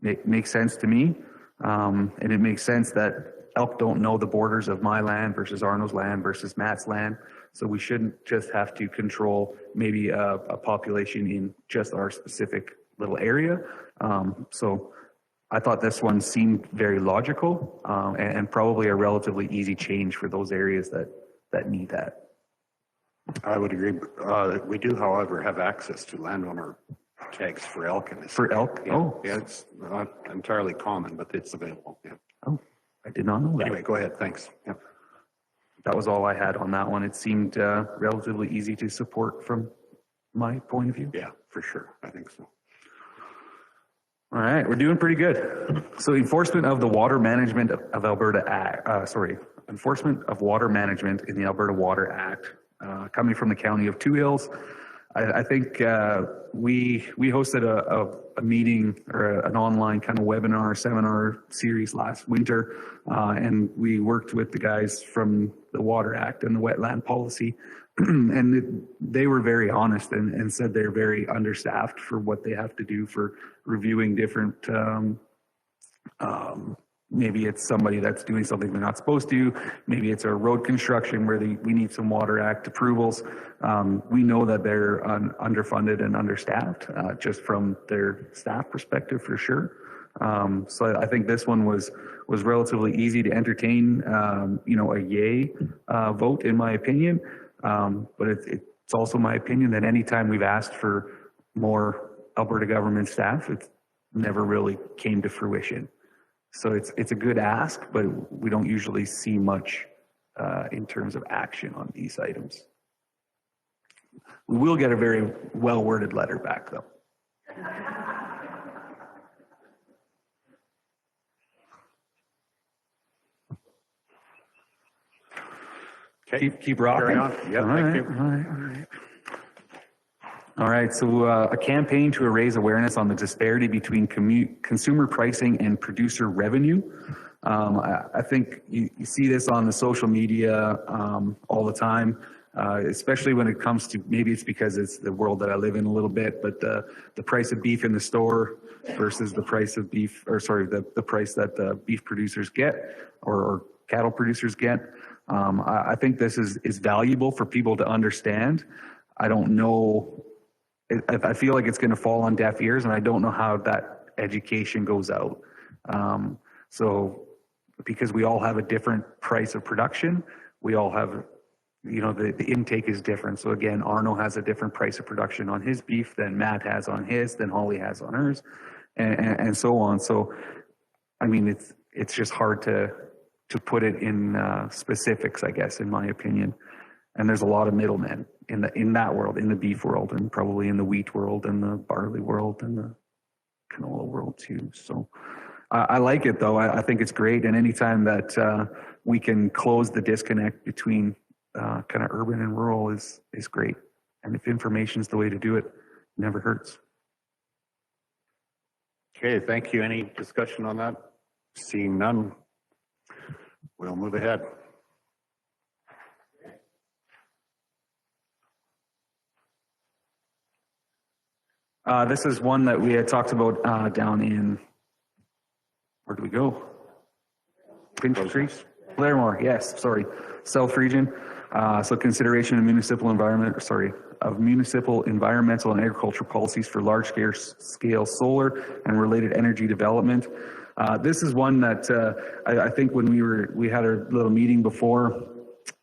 makes sense to me, and it makes sense that elk don't know the borders of my land versus Arno's land versus Matt's land, so we shouldn't just have to control maybe a population in just our specific little area. So I thought this one seemed very logical and probably a relatively easy change for those areas that need that. I would agree. We do, however, have access to landowner tags for elk in this. For elk? Yeah. Oh. Yeah, it's not entirely common, but it's available. Yeah. Oh, I did not know that. Anyway, go ahead. Thanks. Yeah. That was all I had on that one. It seemed relatively easy to support from my point of view. Yeah, for sure. I think so. All right, we're doing pretty good. So enforcement of the Water Management of Alberta Act, enforcement of water management in the Alberta Water Act, coming from the county of Two Hills. I think we hosted a meeting or an online kind of webinar, seminar series last winter, and we worked with the guys from the Water Act and the Wetland Policy, and they were very honest and said they're very understaffed for what they have to do for reviewing different, maybe it's somebody that's doing something they're not supposed to, maybe it's a road construction where we need some Water Act approvals. We know that they're underfunded and understaffed, just from their staff perspective for sure. So I think this one was relatively easy to entertain, a yay vote in my opinion. But it's also my opinion that anytime we've asked for more Alberta government staff, it never really came to fruition. So it's a good ask, but we don't usually see much in terms of action on these items. We will get a very well-worded letter back, though. Okay. Keep rocking. Carry on. Yeah, thank you. All right, so a campaign to raise awareness on the disparity between consumer pricing and producer revenue. I think you see this on the social media all the time, especially when it comes to, maybe it's because it's the world that I live in a little bit, but the price of beef in the store versus the price of beef, or sorry, the price that the beef producers get or cattle producers get. I think this is valuable for people to understand. I don't know, I feel like it's going to fall on deaf ears, and I don't know how that education goes out. So because we all have a different price of production, we all have, you know, the intake is different. So again, Arno has a different price of production on his beef than Matt has on his, than Holly has on hers, and so on. So, I mean, it's just hard to put it in specifics, I guess, in my opinion. And there's a lot of middlemen in that world, in the beef world, and probably in the wheat world, and the barley world, and the canola world too. So I like it though. I think it's great. And anytime that we can close the disconnect between kind of urban and rural is great. And if information is the way to do it, it never hurts. Okay, thank you. Any discussion on that? Seeing none, we'll move ahead. This is one that we had talked about down in, where do we go? Finch Street? Blairmore, yes, sorry. South region. So consideration of municipal environmental and agricultural policies for large scale solar and related energy development. This is one that I think when we had our little meeting before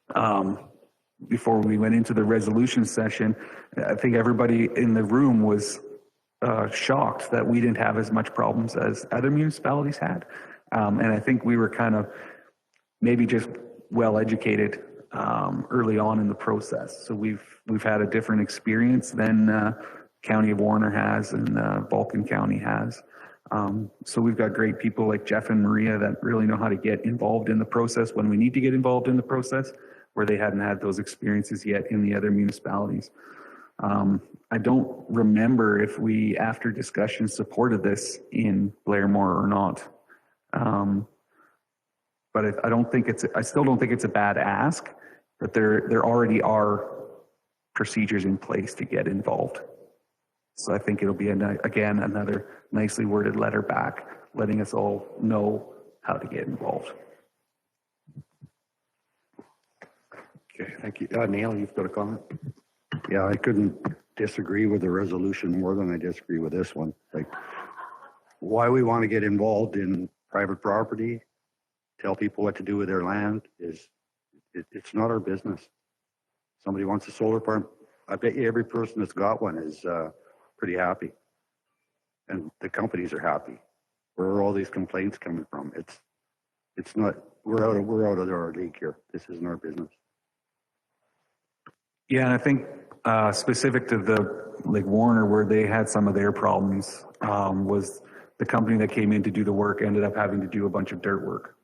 we went into the resolution session, I think everybody in the room was shocked that we didn't have as much problems as other municipalities had. And I think we were kind of maybe just well educated early on in the process. So we've had a different experience than County of Warner has and Vulcan County has. So we've got great people like Jeff and Maria that really know how to get involved in the process when we need to get involved in the process, where they hadn't had those experiences yet in the other municipalities. I don't remember if we, after discussion, supported this in Blairmore or not. But I still don't think it's a bad ask, but there already are procedures in place to get involved. So I think it'll be, again, another nicely worded letter back, letting us all know how to get involved. Okay, thank you. Neil, you've got a comment? Yeah, I couldn't disagree with the resolution more than I disagree with this one. Like, why we want to get involved in private property, tell people what to do with their land is, it's not our business. Somebody wants a solar farm, I bet you every person that's got one is pretty happy. And the companies are happy. Where are all these complaints coming from? It's not, we're out of our league here. This isn't our business. Yeah, and I think specific to the Warner, where they had some of their problems, was the company that came in to do the work ended up having to do a bunch of dirt work.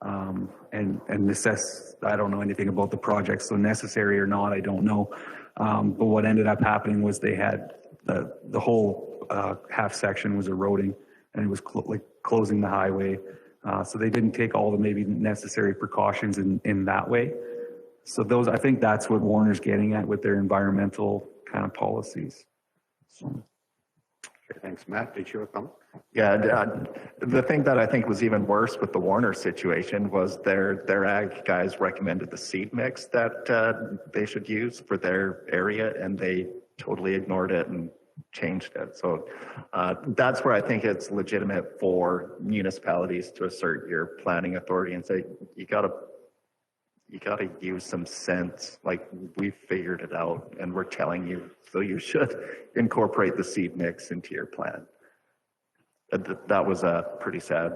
And I don't know anything about the project, so necessary or not, I don't know. But what ended up happening was they had the whole half section was eroding, and it was closing the highway. So they didn't take all the maybe necessary precautions in that way. So I think that's what Warner's getting at with their environmental kind of policies. So. Okay, thanks. Matt, did you have a comment? Yeah, the thing that I think was even worse with the Warner situation was their ag guys recommended the seed mix that they should use for their area, and they totally ignored it and changed it. So that's where I think it's legitimate for municipalities to assert your planning authority and say, you gotta use some sense. Like, we figured it out and we're telling you, so you should incorporate the seed mix into your plan. That was a pretty sad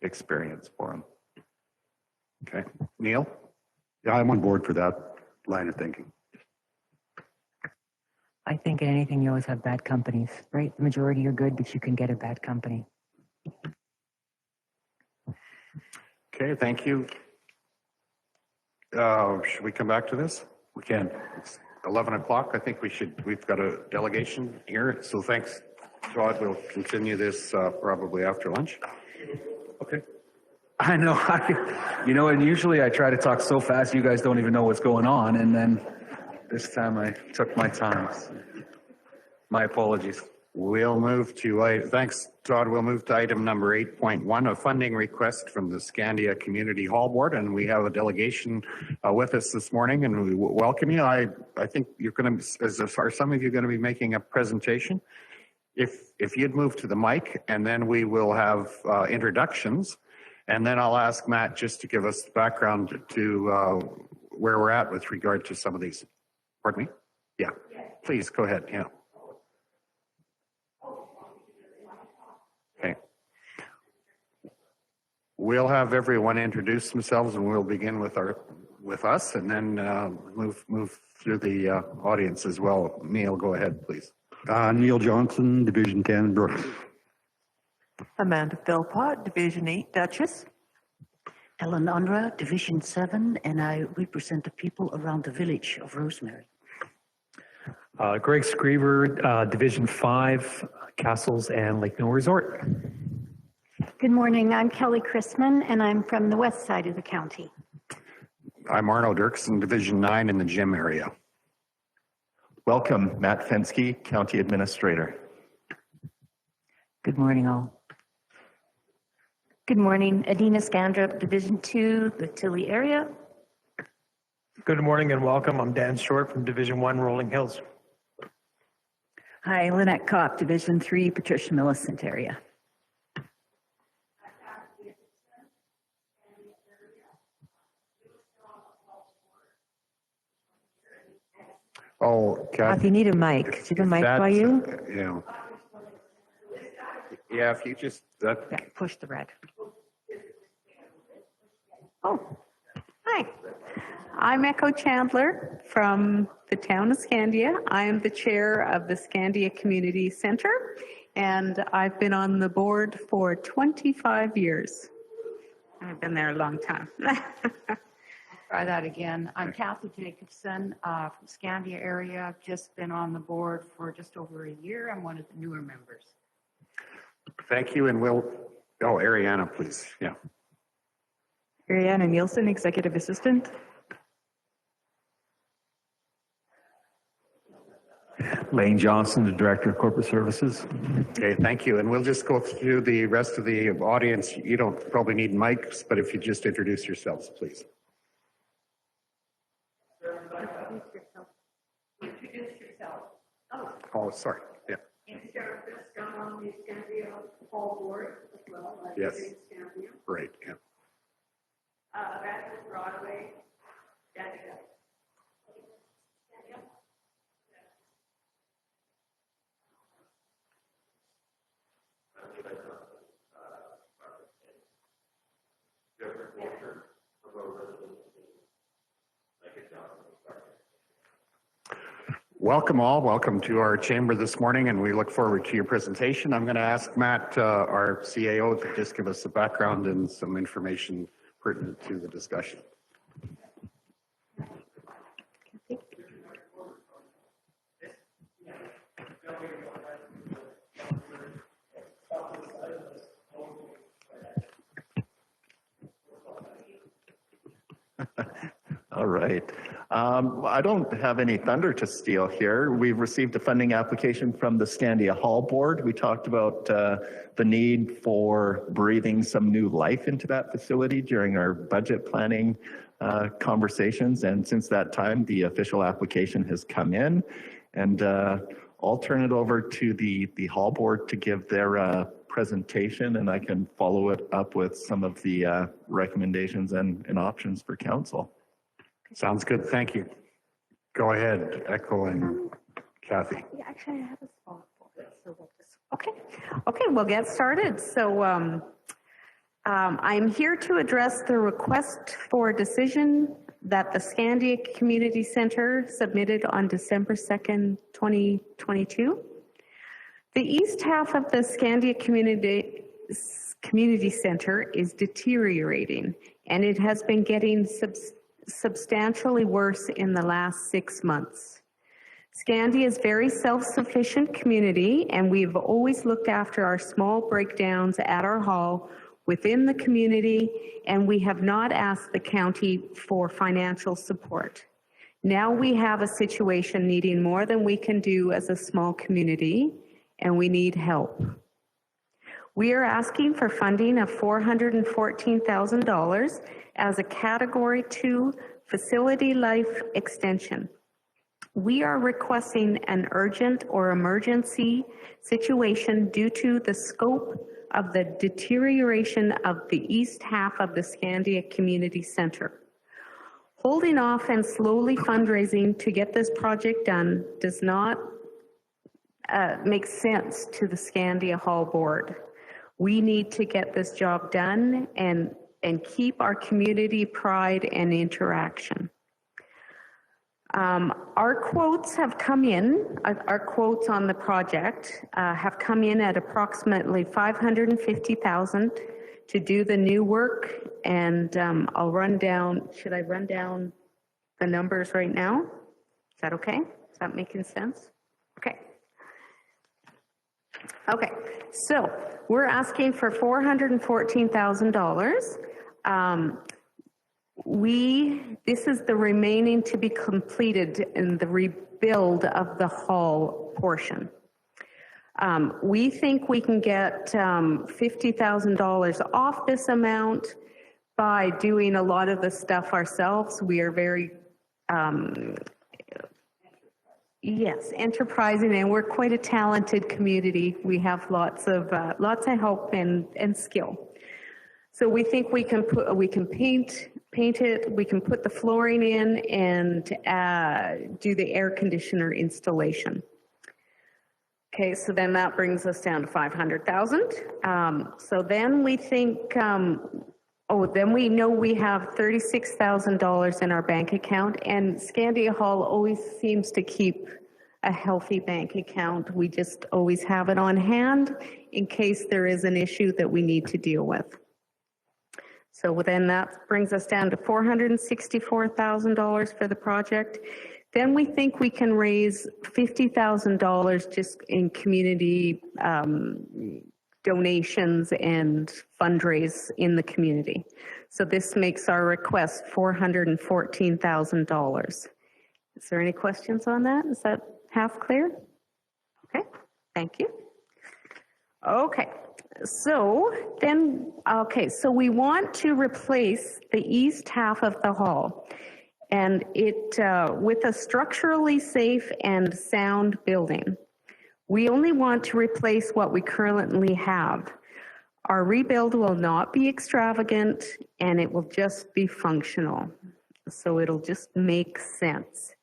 experience for them. Okay. Neil? Yeah, I'm on board for that line of thinking. I think in anything, you always have bad companies, right? The majority are good, but you can get a bad company. Okay, thank you. Should we come back to this? We can. It's 11 o'clock. I think we've got a delegation here. So thanks, Todd. We'll continue this probably after lunch. Okay. I know, and usually I try to talk so fast you guys don't even know what's going on, and then this time I took my time. So my apologies. We'll move to, thanks, Todd. We'll move to item number 8.1, a funding request from the Scandia Community Hall Board. And we have a delegation with us this morning, and we welcome you. I think you're going to, are some of you going to be making a presentation? If you'd move to the mic, and then we will have introductions. And then I'll ask Matt just to give us the background to where we're at with regard to some of these. Pardon me? Yeah, please go ahead. Yeah. Okay. We'll have everyone introduce themselves, and we'll begin with us, and then move through the audience as well. Neil, go ahead, please. Neil Johnson, Division 10, Brooks. Amanda Philpott, Division 8, Duchess. Ellen Unra, Division 7, and I represent the people around the village of Rosemary. Greg Screever, Division 5, Castles and Lake Mill Resort. Good morning, I'm Kelly Chrisman, and I'm from the west side of the county. I'm Arno Dirksen, Division 9 in the gym area. Welcome, Matt Fensky, County Administrator. Good morning, all. Good morning, Adina Scandrup, Division 2, the Tilly area. Good morning and welcome. I'm Dan Short from Division 1, Rolling Hills. Hi, Lynette Kopp, Division 3, Patricia Millicent area. Oh, If you need a mic, is there a mic by you? Yeah. Yeah, if you just, Yeah, push the red. Oh, hi. I'm Echo Chandler from the town of Scandia. I am the chair of the Scandia Community Center, and I've been on the board for 25 years. I've been there a long time. Try that again. I'm Kathy Jacobson from Scandia area. I've just been on the board for just over a year. I'm one of the newer members. thank you, and we'll, Ariana, please. Yeah. Ariana Nielsen, Executive Assistant. Lane Johnson, the Director of Corporate Services. Okay, thank you. And we'll just go through the rest of the audience. You don't probably need mics, but if you just introduce yourselves, please. Introduce yourself. Oh, sorry. Yeah. I'm on the Scandia Hall Board as well. Yes. Great. Yeah. That's Broadway. Welcome all. Welcome to our chamber this morning, and we look forward to your presentation. I'm going to ask Matt, our CAO, to just give us a background and some information pertinent to the discussion. All right. I don't have any thunder to steal here. We've received a funding application from the Scandia Hall Board. We talked about the need for breathing some new life into that facility during our budget planning conversations. And since that time, the official application has come in. And I'll turn it over to the Hall Board to give their presentation, and I can follow it up with some of the recommendations and options for council. Sounds good. Thank you. Go ahead, Echo and Kathy. Yeah, actually, I have a spot for it. So we'll just, okay, we'll get started. So I'm here to address the request for a decision that the Scandia Community Center submitted on December 2nd, 2022. The east half of the Scandia Community Center is deteriorating, and it has been getting substantially worse in the last 6 months. Scandia is a very self-sufficient community, and we've always looked after our small breakdowns at our hall within the community, and we have not asked the county for financial support. Now we have a situation needing more than we can do as a small community, and we need help. We are asking for funding of $414,000 as a Category 2 facility life extension. We are requesting an urgent or emergency situation due to the scope of the deterioration of the east half of the Scandia Community Center. Holding off and slowly fundraising to get this project done does not make sense to the Scandia Hall Board. We need to get this job done and keep our community pride and interaction. Our quotes have come in, our quotes on the project have come in at approximately $550,000 to do the new work, and I'll run down, should I run down the numbers right now? Is that okay? Is that making sense? Okay. Okay, so we're asking for $414,000. This is the remaining to be completed in the rebuild of the hall portion. We think we can get $50,000 off this amount by doing a lot of the stuff ourselves. We are very, yes, enterprising, and we're quite a talented community. We have lots of help and skill. So we think we can paint it, we can put the flooring in, and do the air conditioner installation. Okay, so then that brings us down to $500,000. So then we think, then we know we have $36,000 in our bank account, and Scandia Hall always seems to keep a healthy bank account. We just always have it on hand in case there is an issue that we need to deal with. So then that brings us down to $464,000 for the project. Then we think we can raise $50,000 just in community donations and fundraise in the community. So this makes our request $414,000. Is there any questions on that? Is that half clear? Okay, thank you. Okay. So then, so we want to replace the east half of the hall, and it with a structurally safe and sound building. We only want to replace what we currently have. Our rebuild will not be extravagant, and it will just be functional. So it'll just make sense.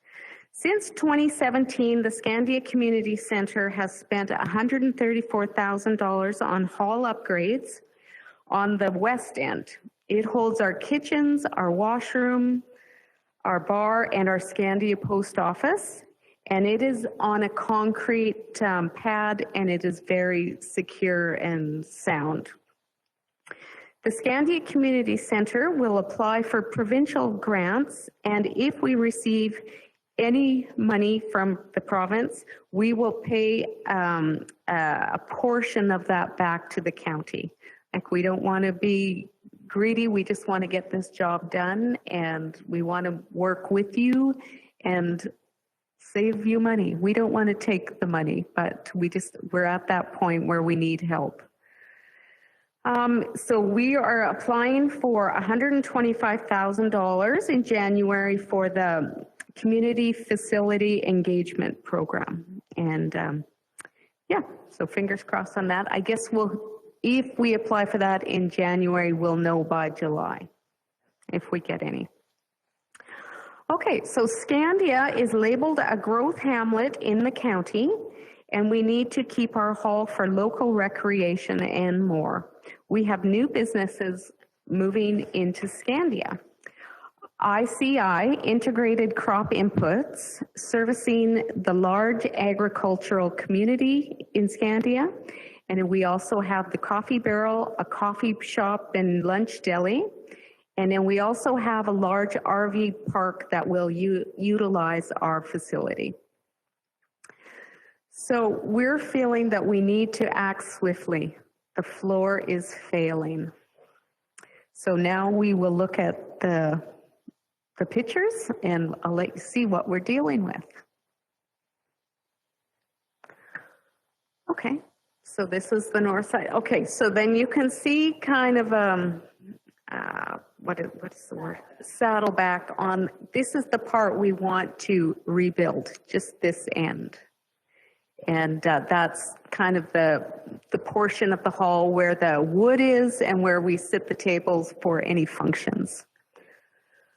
Since 2017, the Scandia Community Center has spent $134,000 on hall upgrades on the west end. It holds our kitchens, our washroom, our bar, and our Scandia post office. And it is on a concrete pad, and it is very secure and sound. The Scandia Community Center will apply for provincial grants, and if we receive any money from the province, we will pay a portion of that back to the county. Like, we don't want to be greedy, we just want to get this job done, and we want to work with you and save you money. We don't want to take the money, but we're at that point where we need help. So we are applying for $125,000 in January for the Community Facility Engagement Program. And yeah, so fingers crossed on that. I guess if we apply for that in January, we'll know by July, if we get any. Okay, so Scandia is labeled a growth hamlet in the county, and we need to keep our hall for local recreation and more. We have new businesses moving into Scandia. ICI, Integrated Crop Inputs, servicing the large agricultural community in Scandia. And we also have the Coffee Barrel, a coffee shop and lunch deli. And then we also have a large RV park that will utilize our facility. So we're feeling that we need to act swiftly. The floor is failing. So now we will look at the pictures, and I'll let you see what we're dealing with. Okay, so this is the north side. Okay, so then you can see kind of, what's the word? Saddleback on, this is the part we want to rebuild, just this end. And that's kind of the portion of the hall where the wood is and where we sit the tables for any functions.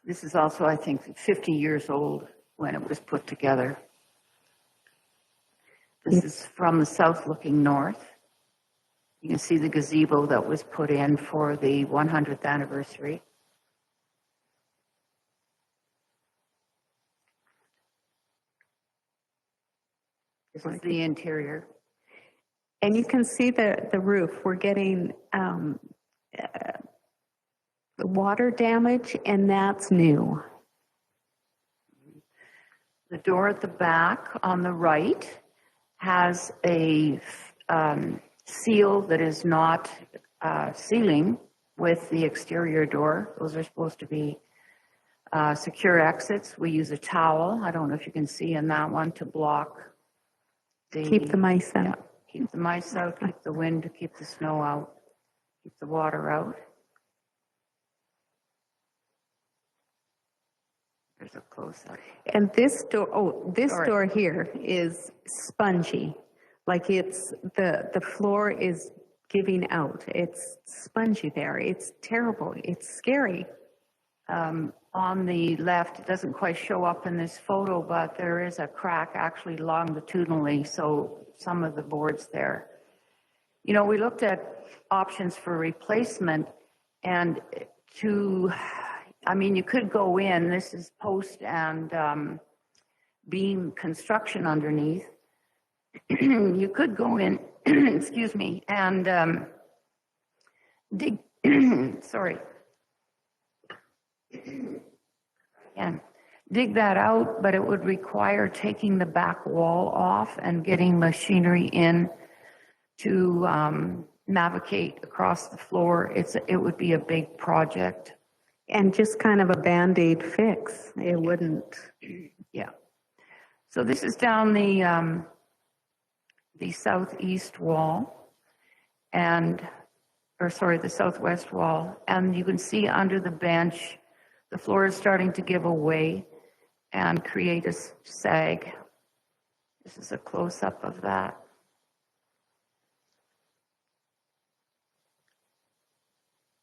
This is also, I think, 50 years old when it was put together. This is from the south looking north. You can see the gazebo that was put in for the 100th anniversary. This is the interior. And you can see the roof. We're getting the water damage, and that's new. The door at the back on the right has a seal that is not sealing with the exterior door. Those are supposed to be secure exits. We use a towel. I don't know if you can see in that one to block Keep the mice out. Yeah, keep the mice out, keep the wind, keep the snow out, keep the water out. There's a close-up. And this door, this Sorry. door here is spongy. Like it's, the floor is giving out. It's spongy there. It's terrible. It's scary. On the left, it doesn't quite show up in this photo, but there is a crack actually longitudinally, so some of the boards there. You know, we looked at options for replacement, and I mean, you could go in, this is post and beam construction underneath. You could go in, excuse me, and dig, sorry. And dig that out, but it would require taking the back wall off and getting machinery in to navigate across the floor. It would be a big project. And just kind of a Band-Aid fix. It wouldn't. Yeah. So this is down the southeast wall and, or sorry, the southwest wall. And you can see under the bench, the floor is starting to give away and create a sag. This is a close-up of that.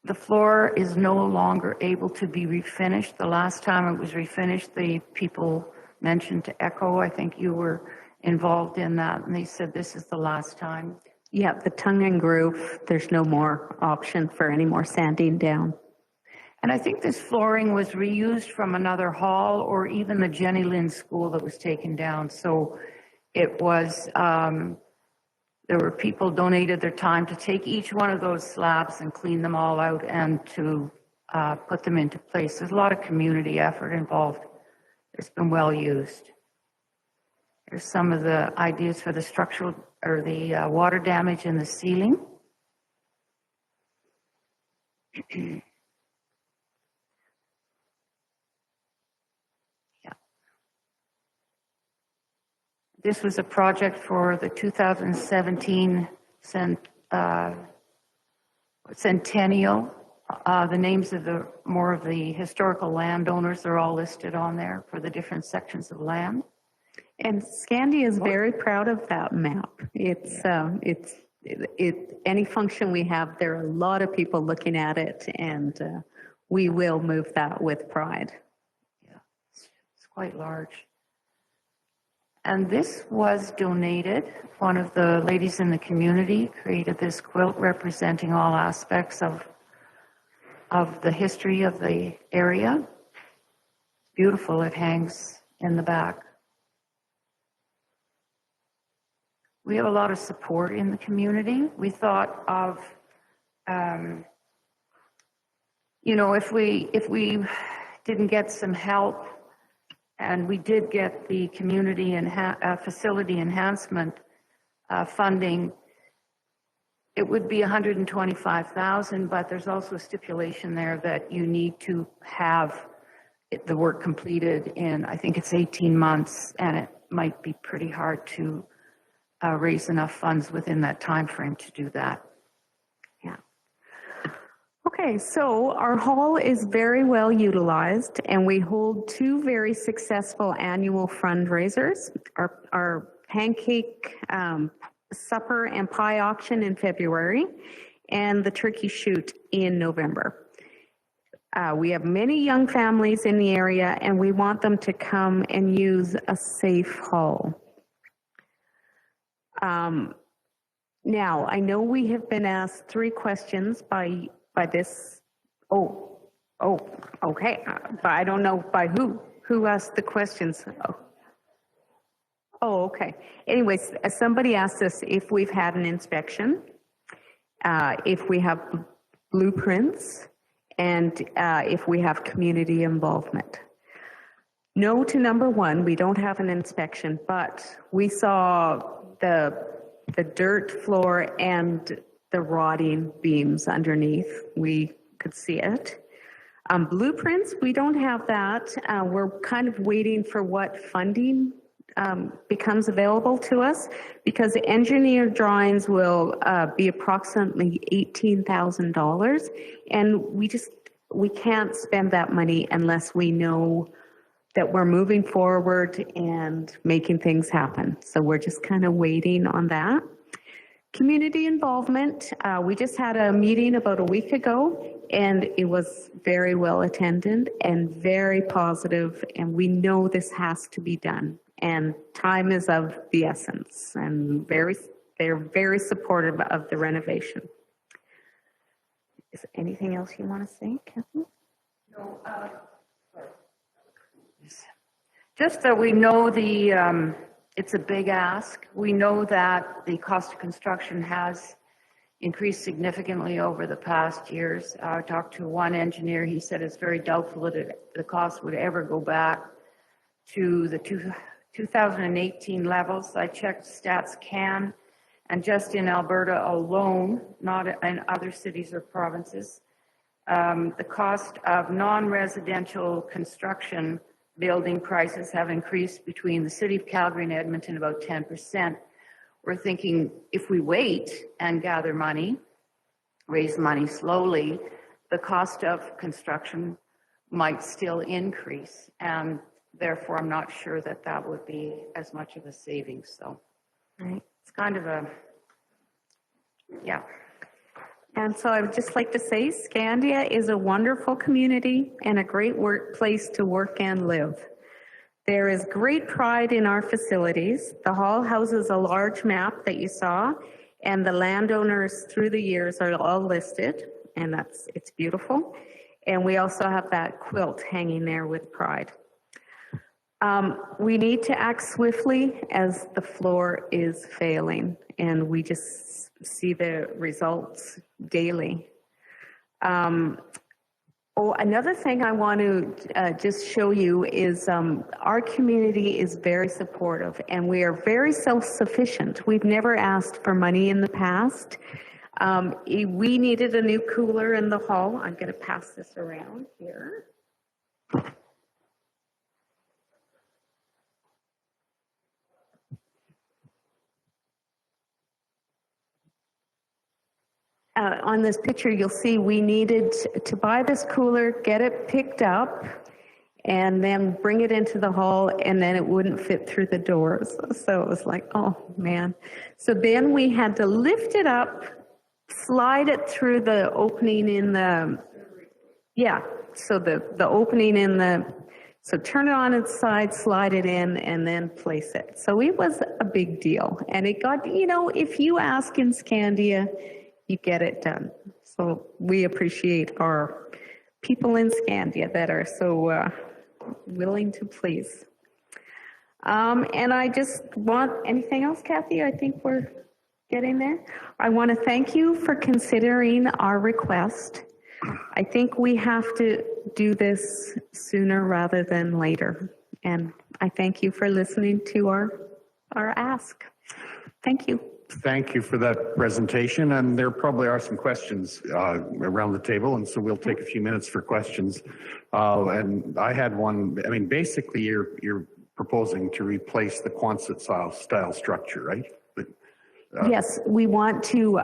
The floor is no longer able to be refinished. The last time it was refinished, the people mentioned to Echo, I think you were involved in that, and they said this is the last time. Yeah, the tongue and groove, there's no more option for any more sanding down. And I think this flooring was reused from another hall or even the Jenny Lynn School that was taken down. So it was, there were people donated their time to take each one of those slabs and clean them all out and to put them into place. There's a lot of community effort involved. It's been well used. Here's some of the ideas for the structural or the water damage in the ceiling. This was a project for the 2017 centennial. The names of more of the historical landowners are all listed on there for the different sections of land. And Scandia is very proud of that map. It's any function we have, there are a lot of people looking at it, and we will move that with pride. Yeah, it's quite large. And this was donated. One of the ladies in the community created this quilt representing all aspects of the history of the area. Beautiful, it hangs in the back. We have a lot of support in the community. We thought of, you know, if we didn't get some help, and we did get the community and facility enhancement funding, it would be $125,000, but there's also a stipulation there that you need to have the work completed in, I think it's 18 months, and it might be pretty hard to raise enough funds within that time frame to do that. Yeah. Okay, so our hall is very well utilized, and we hold two very successful annual fundraisers. Our pancake supper and pie auction in February, and the turkey shoot in November. We have many young families in the area, and we want them to come and use a safe hall. Now, I know we have been asked 3 questions by this. Okay, but I don't know by who. Who asked the questions? Oh, okay. Anyways, somebody asked us if we've had an inspection, if we have blueprints, and if we have community involvement. No to number 1, we don't have an inspection, but we saw the dirt floor and the rotting beams underneath. We could see it. Blueprints, we don't have that. We're kind of waiting for what funding becomes available to us, because the engineer drawings will be approximately $18,000, and we can't spend that money unless we know that we're moving forward and making things happen. So we're just kind of waiting on that. Community involvement, we just had a meeting about a week ago, and it was very well attended and very positive, and we know this has to be done. And time is of the essence, and they're very supportive of the renovation. Is there anything else you want to say, Kathy? No, just that we know it's a big ask. We know that the cost of construction has increased significantly over the past years. I talked to one engineer. He said it's very doubtful that the cost would ever go back to the 2018 levels. I checked Stats Can, and just in Alberta alone, not in other cities or provinces, the cost of non-residential construction building prices have increased between the city of Calgary and Edmonton about 10%. We're thinking if we wait and gather money, raise money slowly, the cost of construction might still increase. And therefore, I'm not sure that that would be as much of a savings. So it's kind of a, yeah. And so I would just like to say Scandia is a wonderful community and a great workplace to work and live. There is great pride in our facilities. The hall houses a large map that you saw, and the landowners through the years are all listed, and it's beautiful. And we also have that quilt hanging there with pride. We need to act swiftly as the floor is failing, and we just see the results daily. Another thing I want to just show you is our community is very supportive, and we are very self-sufficient. We've never asked for money in the past. We needed a new cooler in the hall. I'm going to pass this around here. On this picture, you'll see we needed to buy this cooler, get it picked up, and then bring it into the hall, and then it wouldn't fit through the doors. So it was like, oh man. So then we had to lift it up, slide it through the opening in the, so the opening in the, so turn it on its side, slide it in, and then place it. So it was a big deal. And it got, if you ask in Scandia, you get it done. So we appreciate our people in Scandia that are so willing to please. And I just want, anything else, Kathy? I think we're getting there. I want to thank you for considering our request. I think we have to do this sooner rather than later. And I thank you for listening to our ask. Thank you. Thank you for that presentation, and there probably are some questions around the table, and so we'll take a few minutes for questions. And I had one. I mean, basically, you're proposing to replace the Quonset style structure, right? Yes, we want to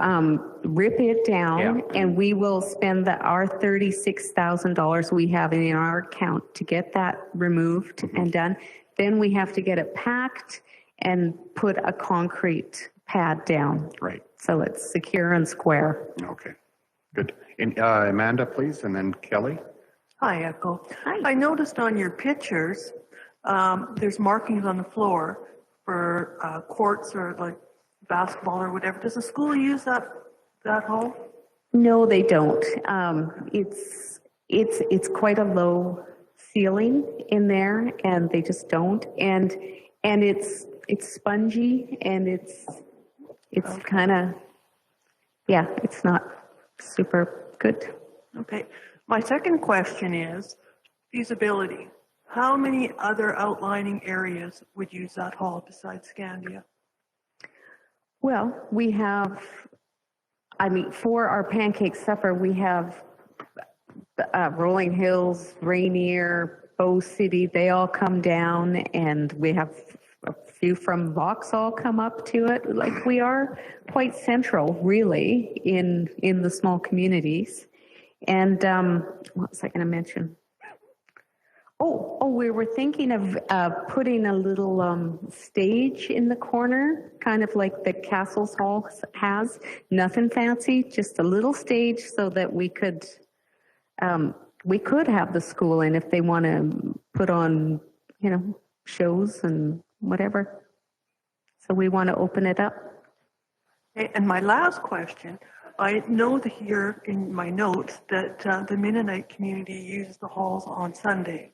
rip it down, and we will spend our $36,000 we have in our account to get that removed and done. Then we have to get it packed and put a concrete pad down. Right. So it's secure and square. Okay, good. And, Amanda, please, and then Kelly. Hi, Echo. Hi. I noticed on your pictures, there's markings on the floor for courts or like basketball or whatever. Does the school use that hall? No, they don't. It's quite a low ceiling in there, and they just don't. And it's spongy, and it's kind of, yeah, it's not super good. Okay. My second question is feasibility. How many other outlining areas would use that hall besides Scandia? Well, we have, I mean, for our pancake supper, we have Rolling Hills, Rainier, Bow City, they all come down, and we have a few from Vauxhall come up to it. Like, we are quite central, really, in the small communities. And what was I going to mention? Oh, we were thinking of putting a little stage in the corner, kind of like the Castles Hall has. Nothing fancy, just a little stage so that we could have the school in if they want to put on, shows and whatever. So we want to open it up. Okay, and my last question, I know that here in my notes that the Mennonite community uses the halls on Sunday.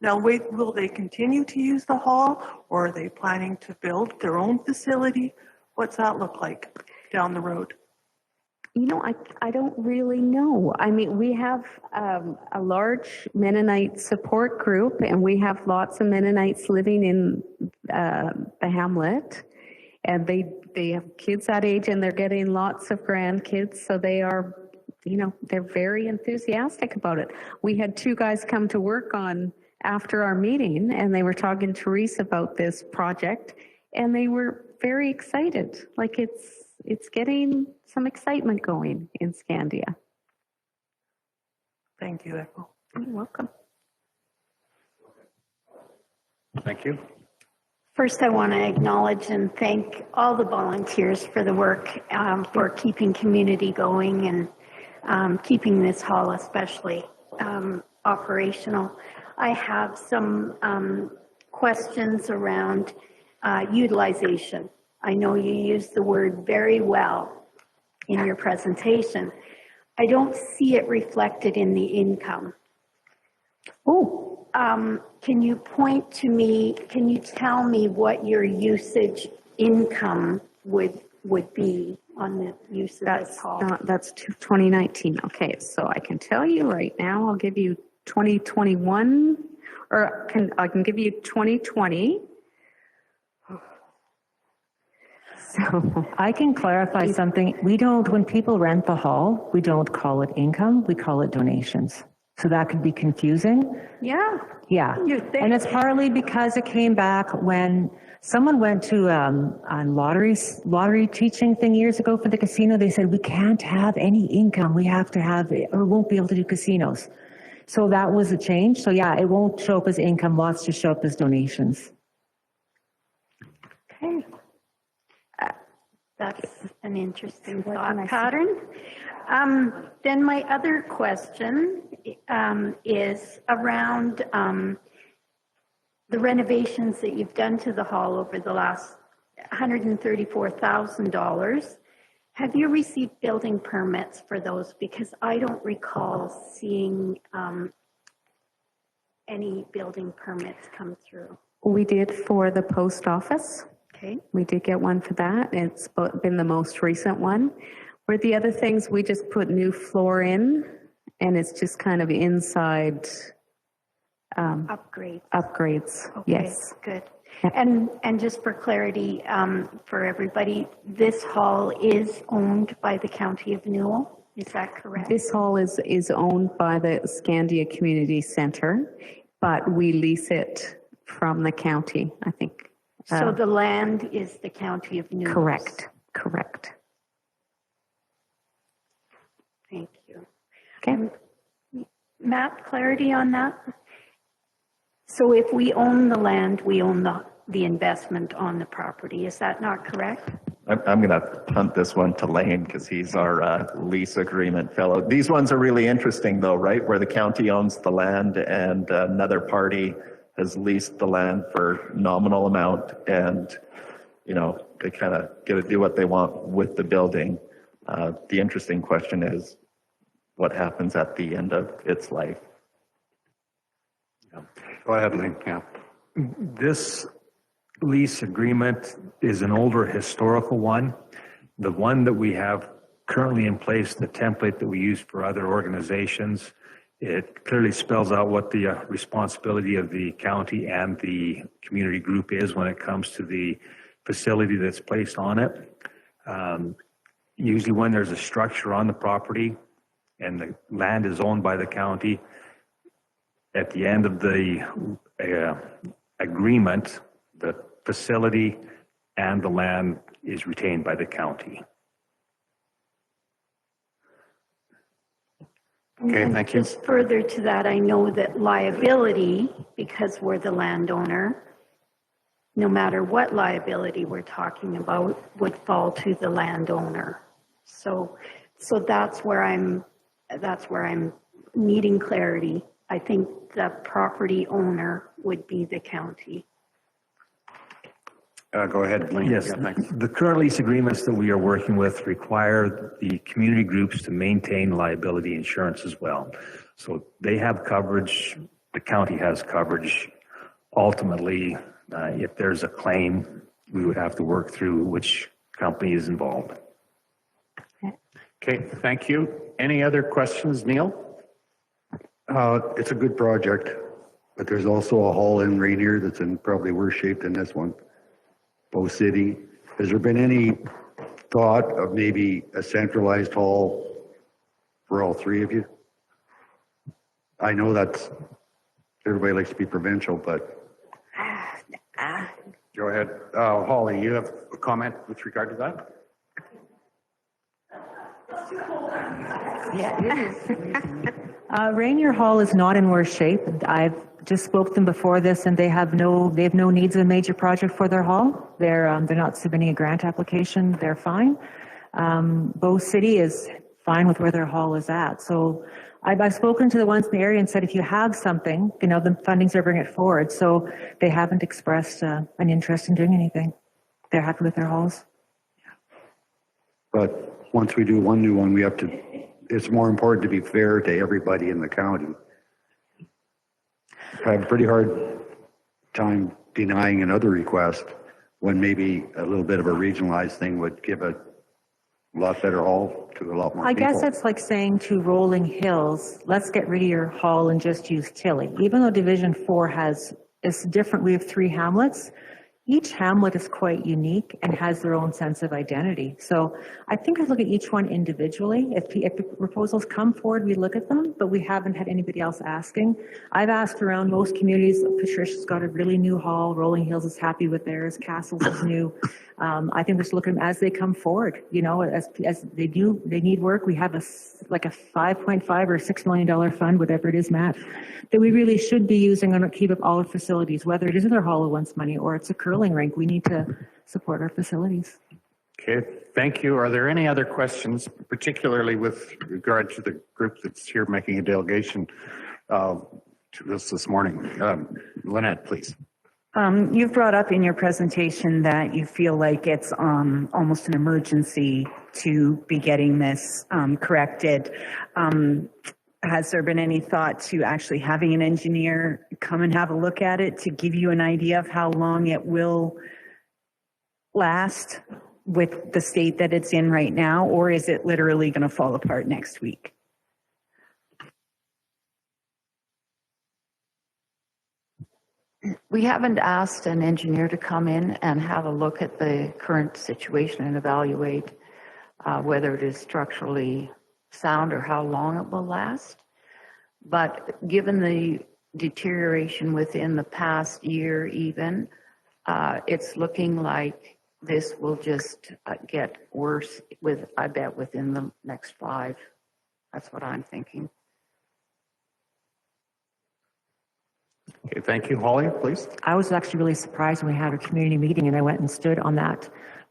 Now, will they continue to use the hall, or are they planning to build their own facility? What's that look like down the road? I don't really know. I mean, we have a large Mennonite support group, and we have lots of Mennonites living in the hamlet, and they have kids that age, and they're getting lots of grandkids, so they are, they're very enthusiastic about it. We had 2 guys come to work on after our meeting, and they were talking to Reese about this project, and they were very excited. Like, it's getting some excitement going in Scandia. Thank you, Echo. You're welcome. Thank you. First, I want to acknowledge and thank all the volunteers for the work, for keeping community going and keeping this hall especially operational. I have some questions around utilization. I know you used the word very well in your presentation. I don't see it reflected in the income. Can you point to me, can you tell me what your usage income would be on the use of this hall? That's 2019. Okay, so I can tell you right now, I'll give you 2021, or I can give you 2020. So I can clarify something. When people rent the hall, we don't call it income, we call it donations. So that could be confusing. Yeah. Yeah. And it's partly because it came back when someone went to a lottery teaching thing years ago for the casino. They said, we can't have any income. We have to have it, or won't be able to do casinos. So that was a change. So yeah, it won't show up as income. Lots just show up as donations. Okay. That's an interesting thought pattern. Then my other question is around the renovations that you've done to the hall over the last $134,000. Have you received building permits for those? Because I don't recall seeing any building permits come through. We did for the post office. Okay. We did get one for that. It's been the most recent one. Where the other things, we just put new floor in, and it's just kind of inside upgrades. Okay, yes. Good. And just for clarity for everybody, this hall is owned by the County of Newell. Is that correct? This hall is owned by the Scandia Community Center, but we lease it from the county, I think. So the land is the County of Newell. Correct. Correct. Thank you. Okay. Matt, clarity on that? So if we own the land, we own the investment on the property. Is that not correct? I'm going to punt this one to Lane because he's our lease agreement fellow. These ones are really interesting though, right? Where the county owns the land and another party has leased the land for nominal amount, and, you know, they kind of get to do what they want with the building. The interesting question is what happens at the end of its life? Go ahead, Lynn. Yeah. This lease agreement is an older historical one. The one that we have currently in place, the template that we use for other organizations, it clearly spells out what the responsibility of the county and the community group is when it comes to the facility that's placed on it. Usually when there's a structure on the property and the land is owned by the county, at the end of the agreement, the facility and the land is retained by the county. Okay, thank you. Just further to that, I know that liability, because we're the landowner, no matter what liability we're talking about, would fall to the landowner. So that's where I'm needing clarity. I think the property owner would be the county. Go ahead, Lynn. Yes, Yeah, thanks. the current lease agreements that we are working with require the community groups to maintain liability insurance as well. So they have coverage, the county has coverage. Ultimately, if there's a claim, we would have to work through which company is involved. Okay, thank you. Any other questions, Neil? It's a good project, but there's also a hall in Rainier that's in probably worse shape than this one. Bow City. Has there been any thought of maybe a centralized hall for all three of you? I know that's, everybody likes to be provincial, but. Go ahead. Holly, you have a comment with regard to that? Yeah, it is. Rainier Hall is not in worse shape. I've just spoke to them before this, and they have no needs of a major project for their hall. They're not submitting a grant application. They're fine. Bow City is fine with where their hall is at. So I've spoken to the ones in the area and said, if you have something, you know, the fundings are bring it forward. So they haven't expressed an interest in doing anything. They're happy with their halls. But once we do one new one, we have to, it's more important to be fair to everybody in the county. I have a pretty hard time denying another request when maybe a little bit of a regionalized thing would give a lot better hall to a lot more people. I guess it's like saying to Rolling Hills, let's get rid of your hall and just use Tilly. Even though Division 4 is different, we have 3 hamlets. Each hamlet is quite unique and has their own sense of identity. So I think I look at each one individually. If the proposals come forward, we look at them, but we haven't had anybody else asking. I've asked around most communities. Patricia's got a really new hall. Rolling Hills is happy with theirs. Castles is new. I think we should look at them as they come forward. You know, as they need work. We have a $5.5 or $6 million fund, whatever it is, Matt, that we really should be using on to keep up all the facilities, whether it is in our Hall of Once money or it's a curling rink. We need to support our facilities. Okay, thank you. Are there any other questions, particularly with regard to the group that's here making a delegation to this morning? Lynette, please. You've brought up in your presentation that you feel like it's almost an emergency to be getting this corrected. Has there been any thought to actually having an engineer come and have a look at it to give you an idea of how long it will last with the state that it's in right now, or is it literally going to fall apart next week? We haven't asked an engineer to come in and have a look at the current situation and evaluate whether it is structurally sound or how long it will last. But given the deterioration within the past year even, it's looking like this will just get worse I bet, within the next 5. That's what I'm thinking. Okay, thank you. Holly, please. I was actually really surprised when we had a community meeting and I went and stood on that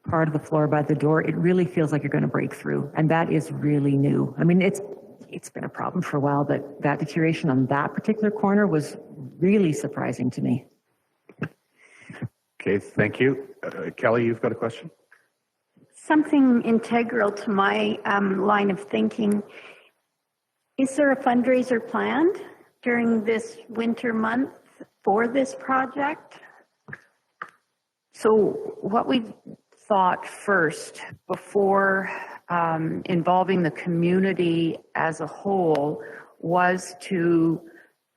part of the floor by the door. It really feels like you're going to break through, and that is really new. I mean, it's been a problem for a while, but that deterioration on that particular corner was really surprising to me. Okay, thank you. Kelly, you've got a question? Something integral to my line of thinking. Is there a fundraiser planned during this winter month for this project? So what we thought first, before involving the community as a whole, was to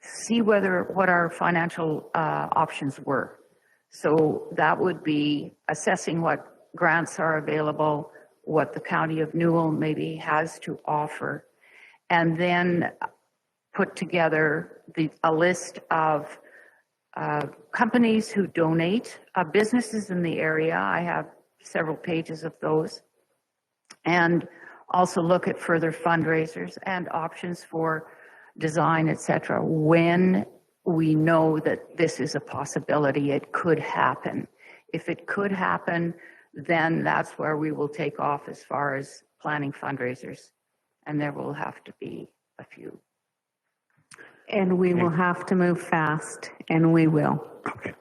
see what our financial options were. So that would be assessing what grants are available, what the County of Newell maybe has to offer, and then put together a list of companies who donate, businesses in the area. I have several pages of those, and also look at further fundraisers and options for design, etc. When we know that this is a possibility, it could happen. If it could happen, then that's where we will take off as far as planning fundraisers, and there will have to be a few. And we will have to move fast, and we will. Okay.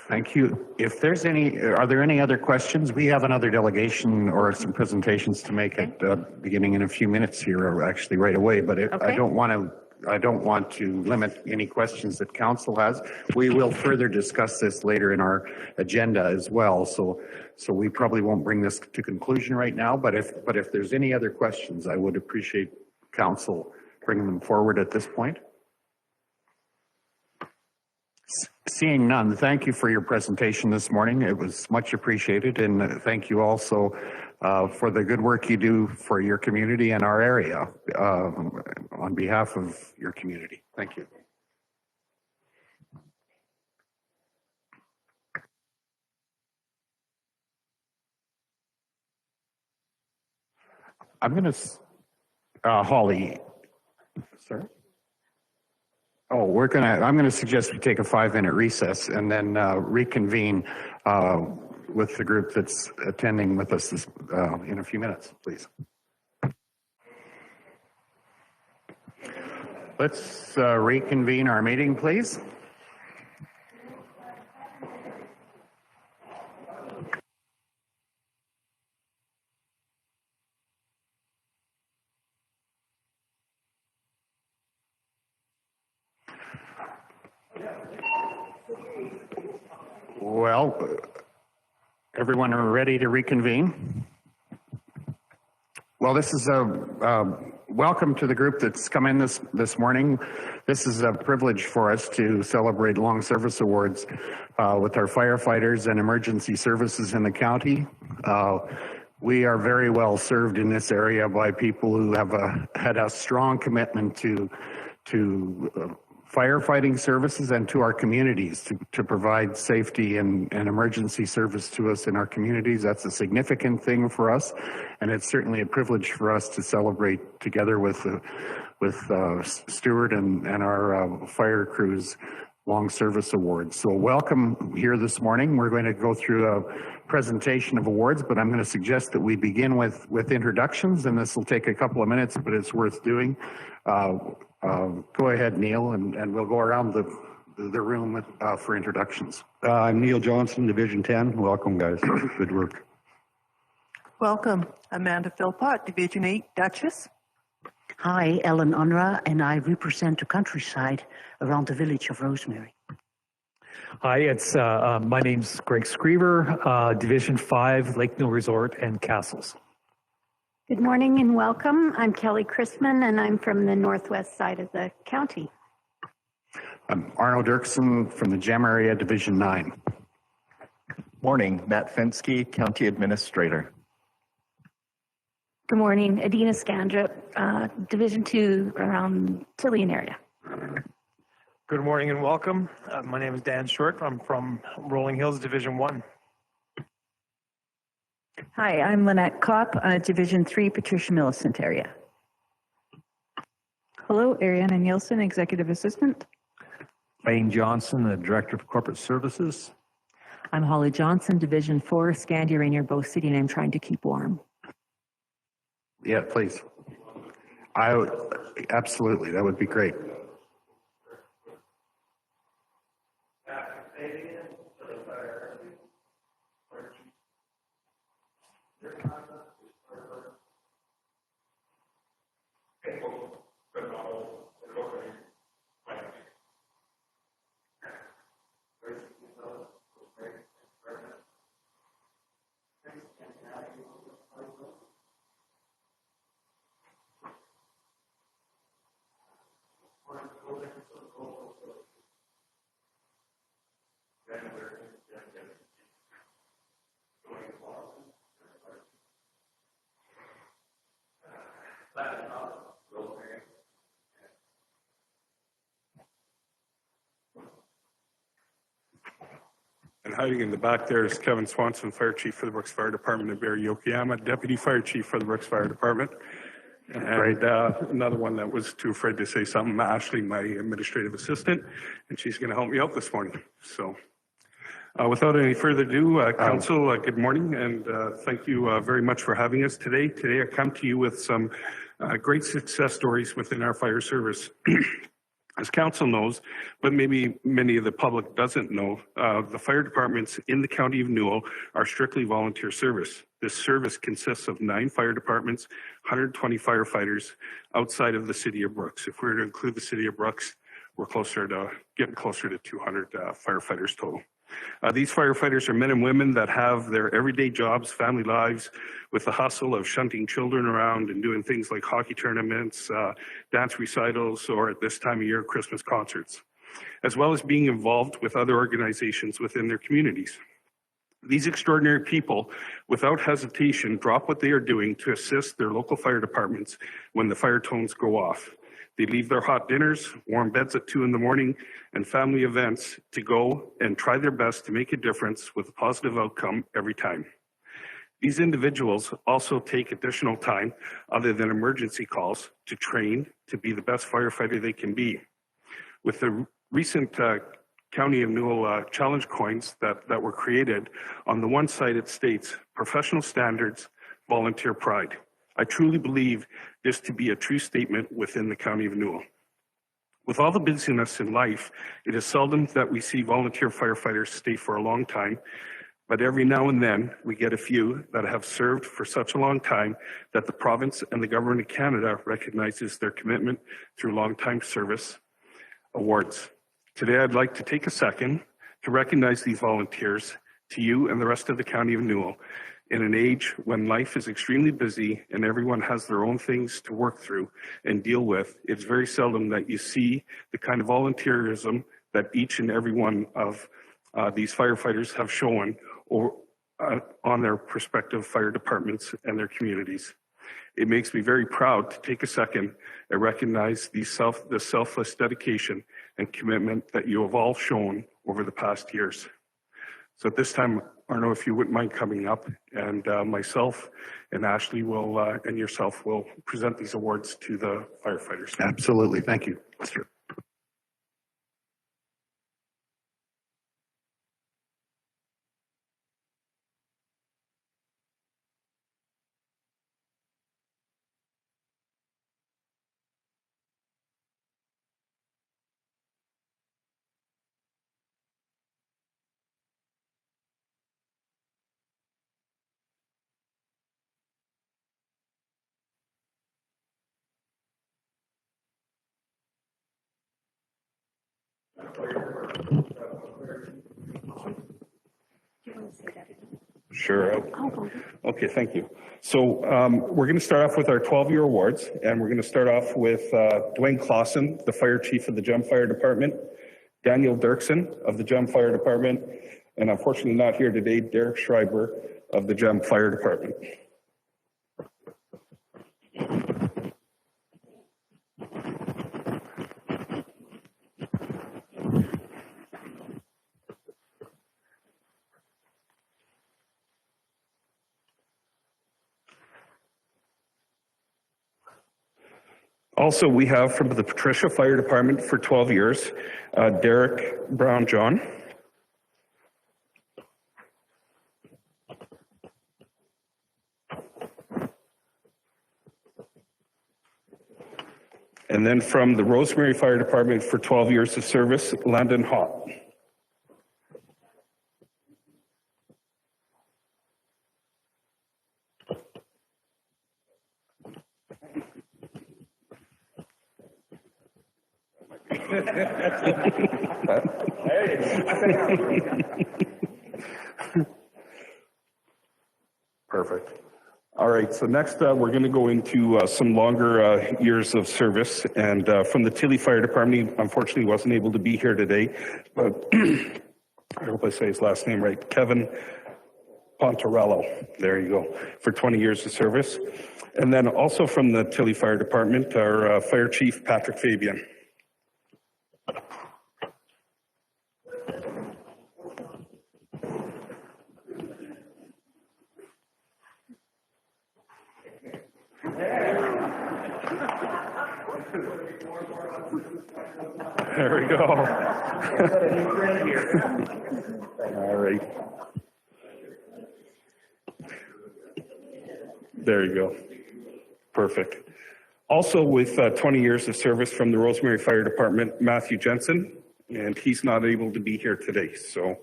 Thank you. If there's are there any other questions? We have another delegation or some presentations to make at beginning in a few minutes here, or actually right away, but I don't want to limit any questions that council has. We will further discuss this later in our agenda as well. So we probably won't bring this to conclusion right now, but if there's any other questions, I would appreciate council bringing them forward at this point. Seeing none, thank you for your presentation this morning. It was much appreciated, and thank you also for the good work you do for your community and our area on behalf of your community. Thank you. I'm going to, Holly, sorry. Oh, I'm going to suggest we take a 5-minute recess and then reconvene with the group that's attending with us in a few minutes, please. Let's reconvene our meeting, please. Well, everyone are ready to reconvene? Well, this is a welcome to the group that's come in this morning. This is a privilege for us to celebrate long service awards with our firefighters and emergency services in the county. We are very well served in this area by people who have had a strong commitment to firefighting services and to our communities to provide safety and emergency service to us in our communities. That's a significant thing for us, and it's certainly a privilege for us to celebrate together with Stuart and our fire crews long service awards. So welcome here this morning. We're going to go through a presentation of awards, but I'm going to suggest that we begin with introductions, and this will take a couple of minutes, but it's worth doing. Go ahead, Neil, and we'll go around the room for introductions. I'm Neil Johnson, Division 10. Welcome, guys. Good work. Welcome, Amanda Philpott, Division 8, Duchess. Hi, Ellen Unra, and I represent the countryside around the village of Rosemary. Hi, it's my name's Greg Screever, Division 5, Lake Mill Resort and Castles. Good morning and welcome. I'm Kelly Chrisman, and I'm from the northwest side of the county. I'm Arno Dirksen from the GEM area, Division 9. Morning, Matt Fensky, County Administrator. Good morning, Adina Scandia, Division 2 around Tillian area. Good morning and welcome. My name is Dan Short. I'm from Rolling Hills, Division 1. Hi, I'm Lynette Kopp, Division 3, Patricia Millicent area. Hello, Ariana Nielsen, Executive Assistant. Wayne Johnson, the Director of Corporate Services. I'm Holly Johnson, Division 4, Scandia, Rainier, both city, and I'm trying to keep warm. Yeah, please. Absolutely, that would be great. And hiding in the back there is Kevin Swanson, Fire Chief for the Brooks Fire Department, and Barry Yokoyama, Deputy Fire Chief for the Brooks Fire Department. And another one that was too afraid to say something, Ashley, my administrative assistant, and she's going to help me out this morning. So without any further ado, Council, good morning, and thank you very much for having us today. Today I come to you with some great success stories within our fire service. As Council knows, but maybe many of the public doesn't know, the fire departments in the County of Newell are strictly volunteer service. This service consists of 9 fire departments, 120 firefighters outside of the City of Brooks. If we were to include the City of Brooks, we're getting closer to 200 firefighters total. These firefighters are men and women that have their everyday jobs, family lives, with the hustle of shunting children around and doing things like hockey tournaments, dance recitals, or at this time of year, Christmas concerts, as well as being involved with other organizations within their communities. These extraordinary people, without hesitation, drop what they are doing to assist their local fire departments when the fire tones go off. They leave their hot dinners, warm beds at 2 in the morning, and family events to go and try their best to make a difference with a positive outcome every time. These individuals also take additional time, other than emergency calls, to train to be the best firefighter they can be. With the recent County of Newell challenge coins that were created, on the one side it states, professional standards, volunteer pride. I truly believe this to be a true statement within the County of Newell. With all the busyness in life, it is seldom that we see volunteer firefighters stay for a long time, but every now and then we get a few that have served for such a long time that the province and the government of Canada recognizes their commitment through long-time service awards. Today, I'd like to take a second to recognize these volunteers to you and the rest of the County of Newell. In an age when life is extremely busy and everyone has their own things to work through and deal with, it's very seldom that you see the kind of volunteerism that each and every one of these firefighters have shown on their respective fire departments and their communities. It makes me very proud to take a second and recognize the selfless dedication and commitment that you have all shown over the past years. So at this time, Arno, if you wouldn't mind coming up, and myself and Ashley will, and yourself will present these awards to the firefighters. Absolutely, thank you. Sure. Sure. Okay, thank you. So we're going to start off with our 12-year awards, and we're going to start off with Dwayne Clausen, the Fire Chief of the Gem Fire Department, Daniel Dirksen of the Gem Fire Department, and unfortunately not here today, Derek Schreiber of the Gem Fire Department. Also, we have from the Patricia Fire Department for 12 years, Derek Brown John. And then from the Rosemary Fire Department for 12 years of service, Landon Hott. Perfect. All right, so next we're going to go into some longer years of service. And from the Tilly Fire Department, unfortunately wasn't able to be here today, but I hope I say his last name right, Kevin Pontarello. There you go, for 20 years of service. And then also from the Tilly Fire Department, our Fire Chief, Patrick Fabian. There we go. All right. There you go. Perfect. Also with 20 years of service from the Rosemary Fire Department, Matthew Jensen, and he's not able to be here today. So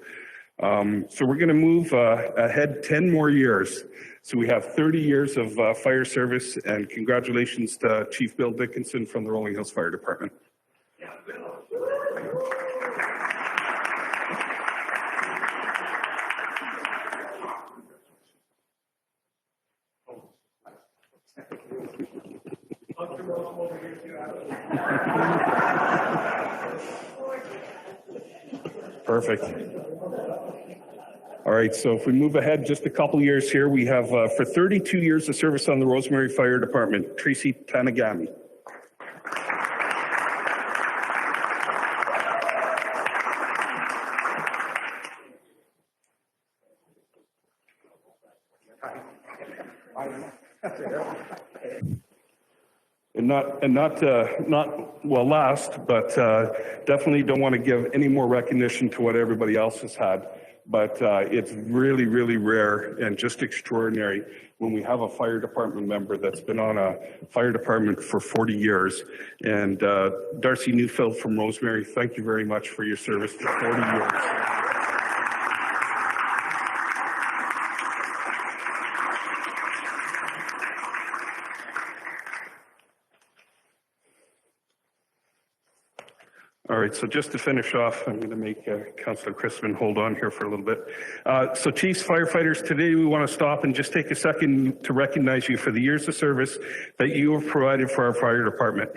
we're going to move ahead 10 more years. So we have 30 years of fire service, and congratulations to Chief Bill Dickinson from the Rolling Hills Fire Department. Perfect. All right, so if we move ahead just a couple years here, we have for 32 years of service on the Rosemary Fire Department, Tracy Tanagami. And not well last, but definitely don't want to give any more recognition to what everybody else has had. But it's really, really rare and just extraordinary when we have a fire department member that's been on a fire department for 40 years. And Darcy Neufeld from Rosemary, thank you very much for your service for 40 years. All right, so just to finish off, I'm going to make Councillor Christman hold on here for a little bit. So Chiefs, firefighters, today we want to stop and just take a second to recognize you for the years of service that you have provided for our fire department.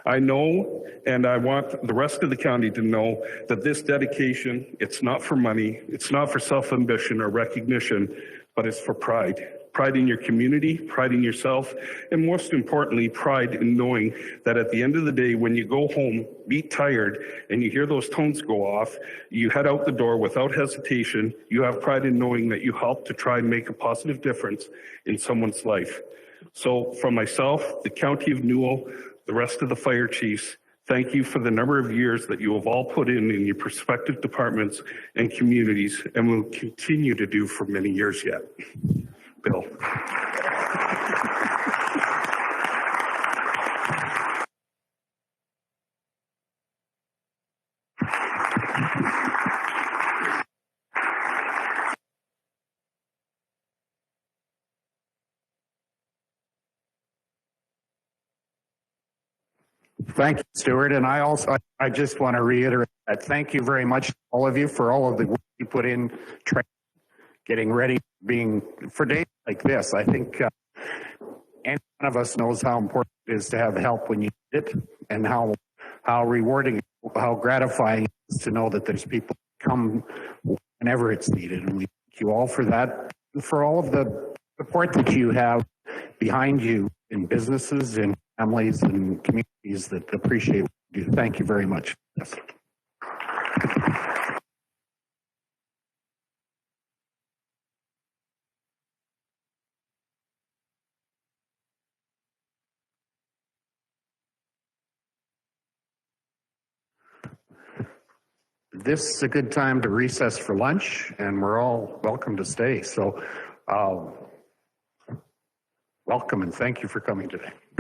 I know, and I want the rest of the county to know that this dedication, it's not for money, it's not for self-ambition or recognition, but it's for pride. Pride in your community, pride in yourself, and most importantly, pride in knowing that at the end of the day, when you go home, be tired, and you hear those tones go off, you head out the door without hesitation. You have pride in knowing that you help to try and make a positive difference in someone's life. So from myself, the County of Newell, the rest of the fire chiefs, thank you for the number of years that you have all put in your respective departments and communities, and will continue to do for many years yet. Bill. Thank you, Stuart. And I just want to reiterate that thank you very much to all of you for all of the work you put in getting ready, being for days like this. I think any one of us knows how important it is to have help when you need it, and how rewarding, how gratifying it is to know that there's people who come whenever it's needed. And we thank you all for that, and for all of the support that you have behind you in businesses and families and communities that appreciate what you do. Thank you very much. Yes. this is a good time to recess for lunch, and we're all welcome to stay. So welcome and thank you for coming today.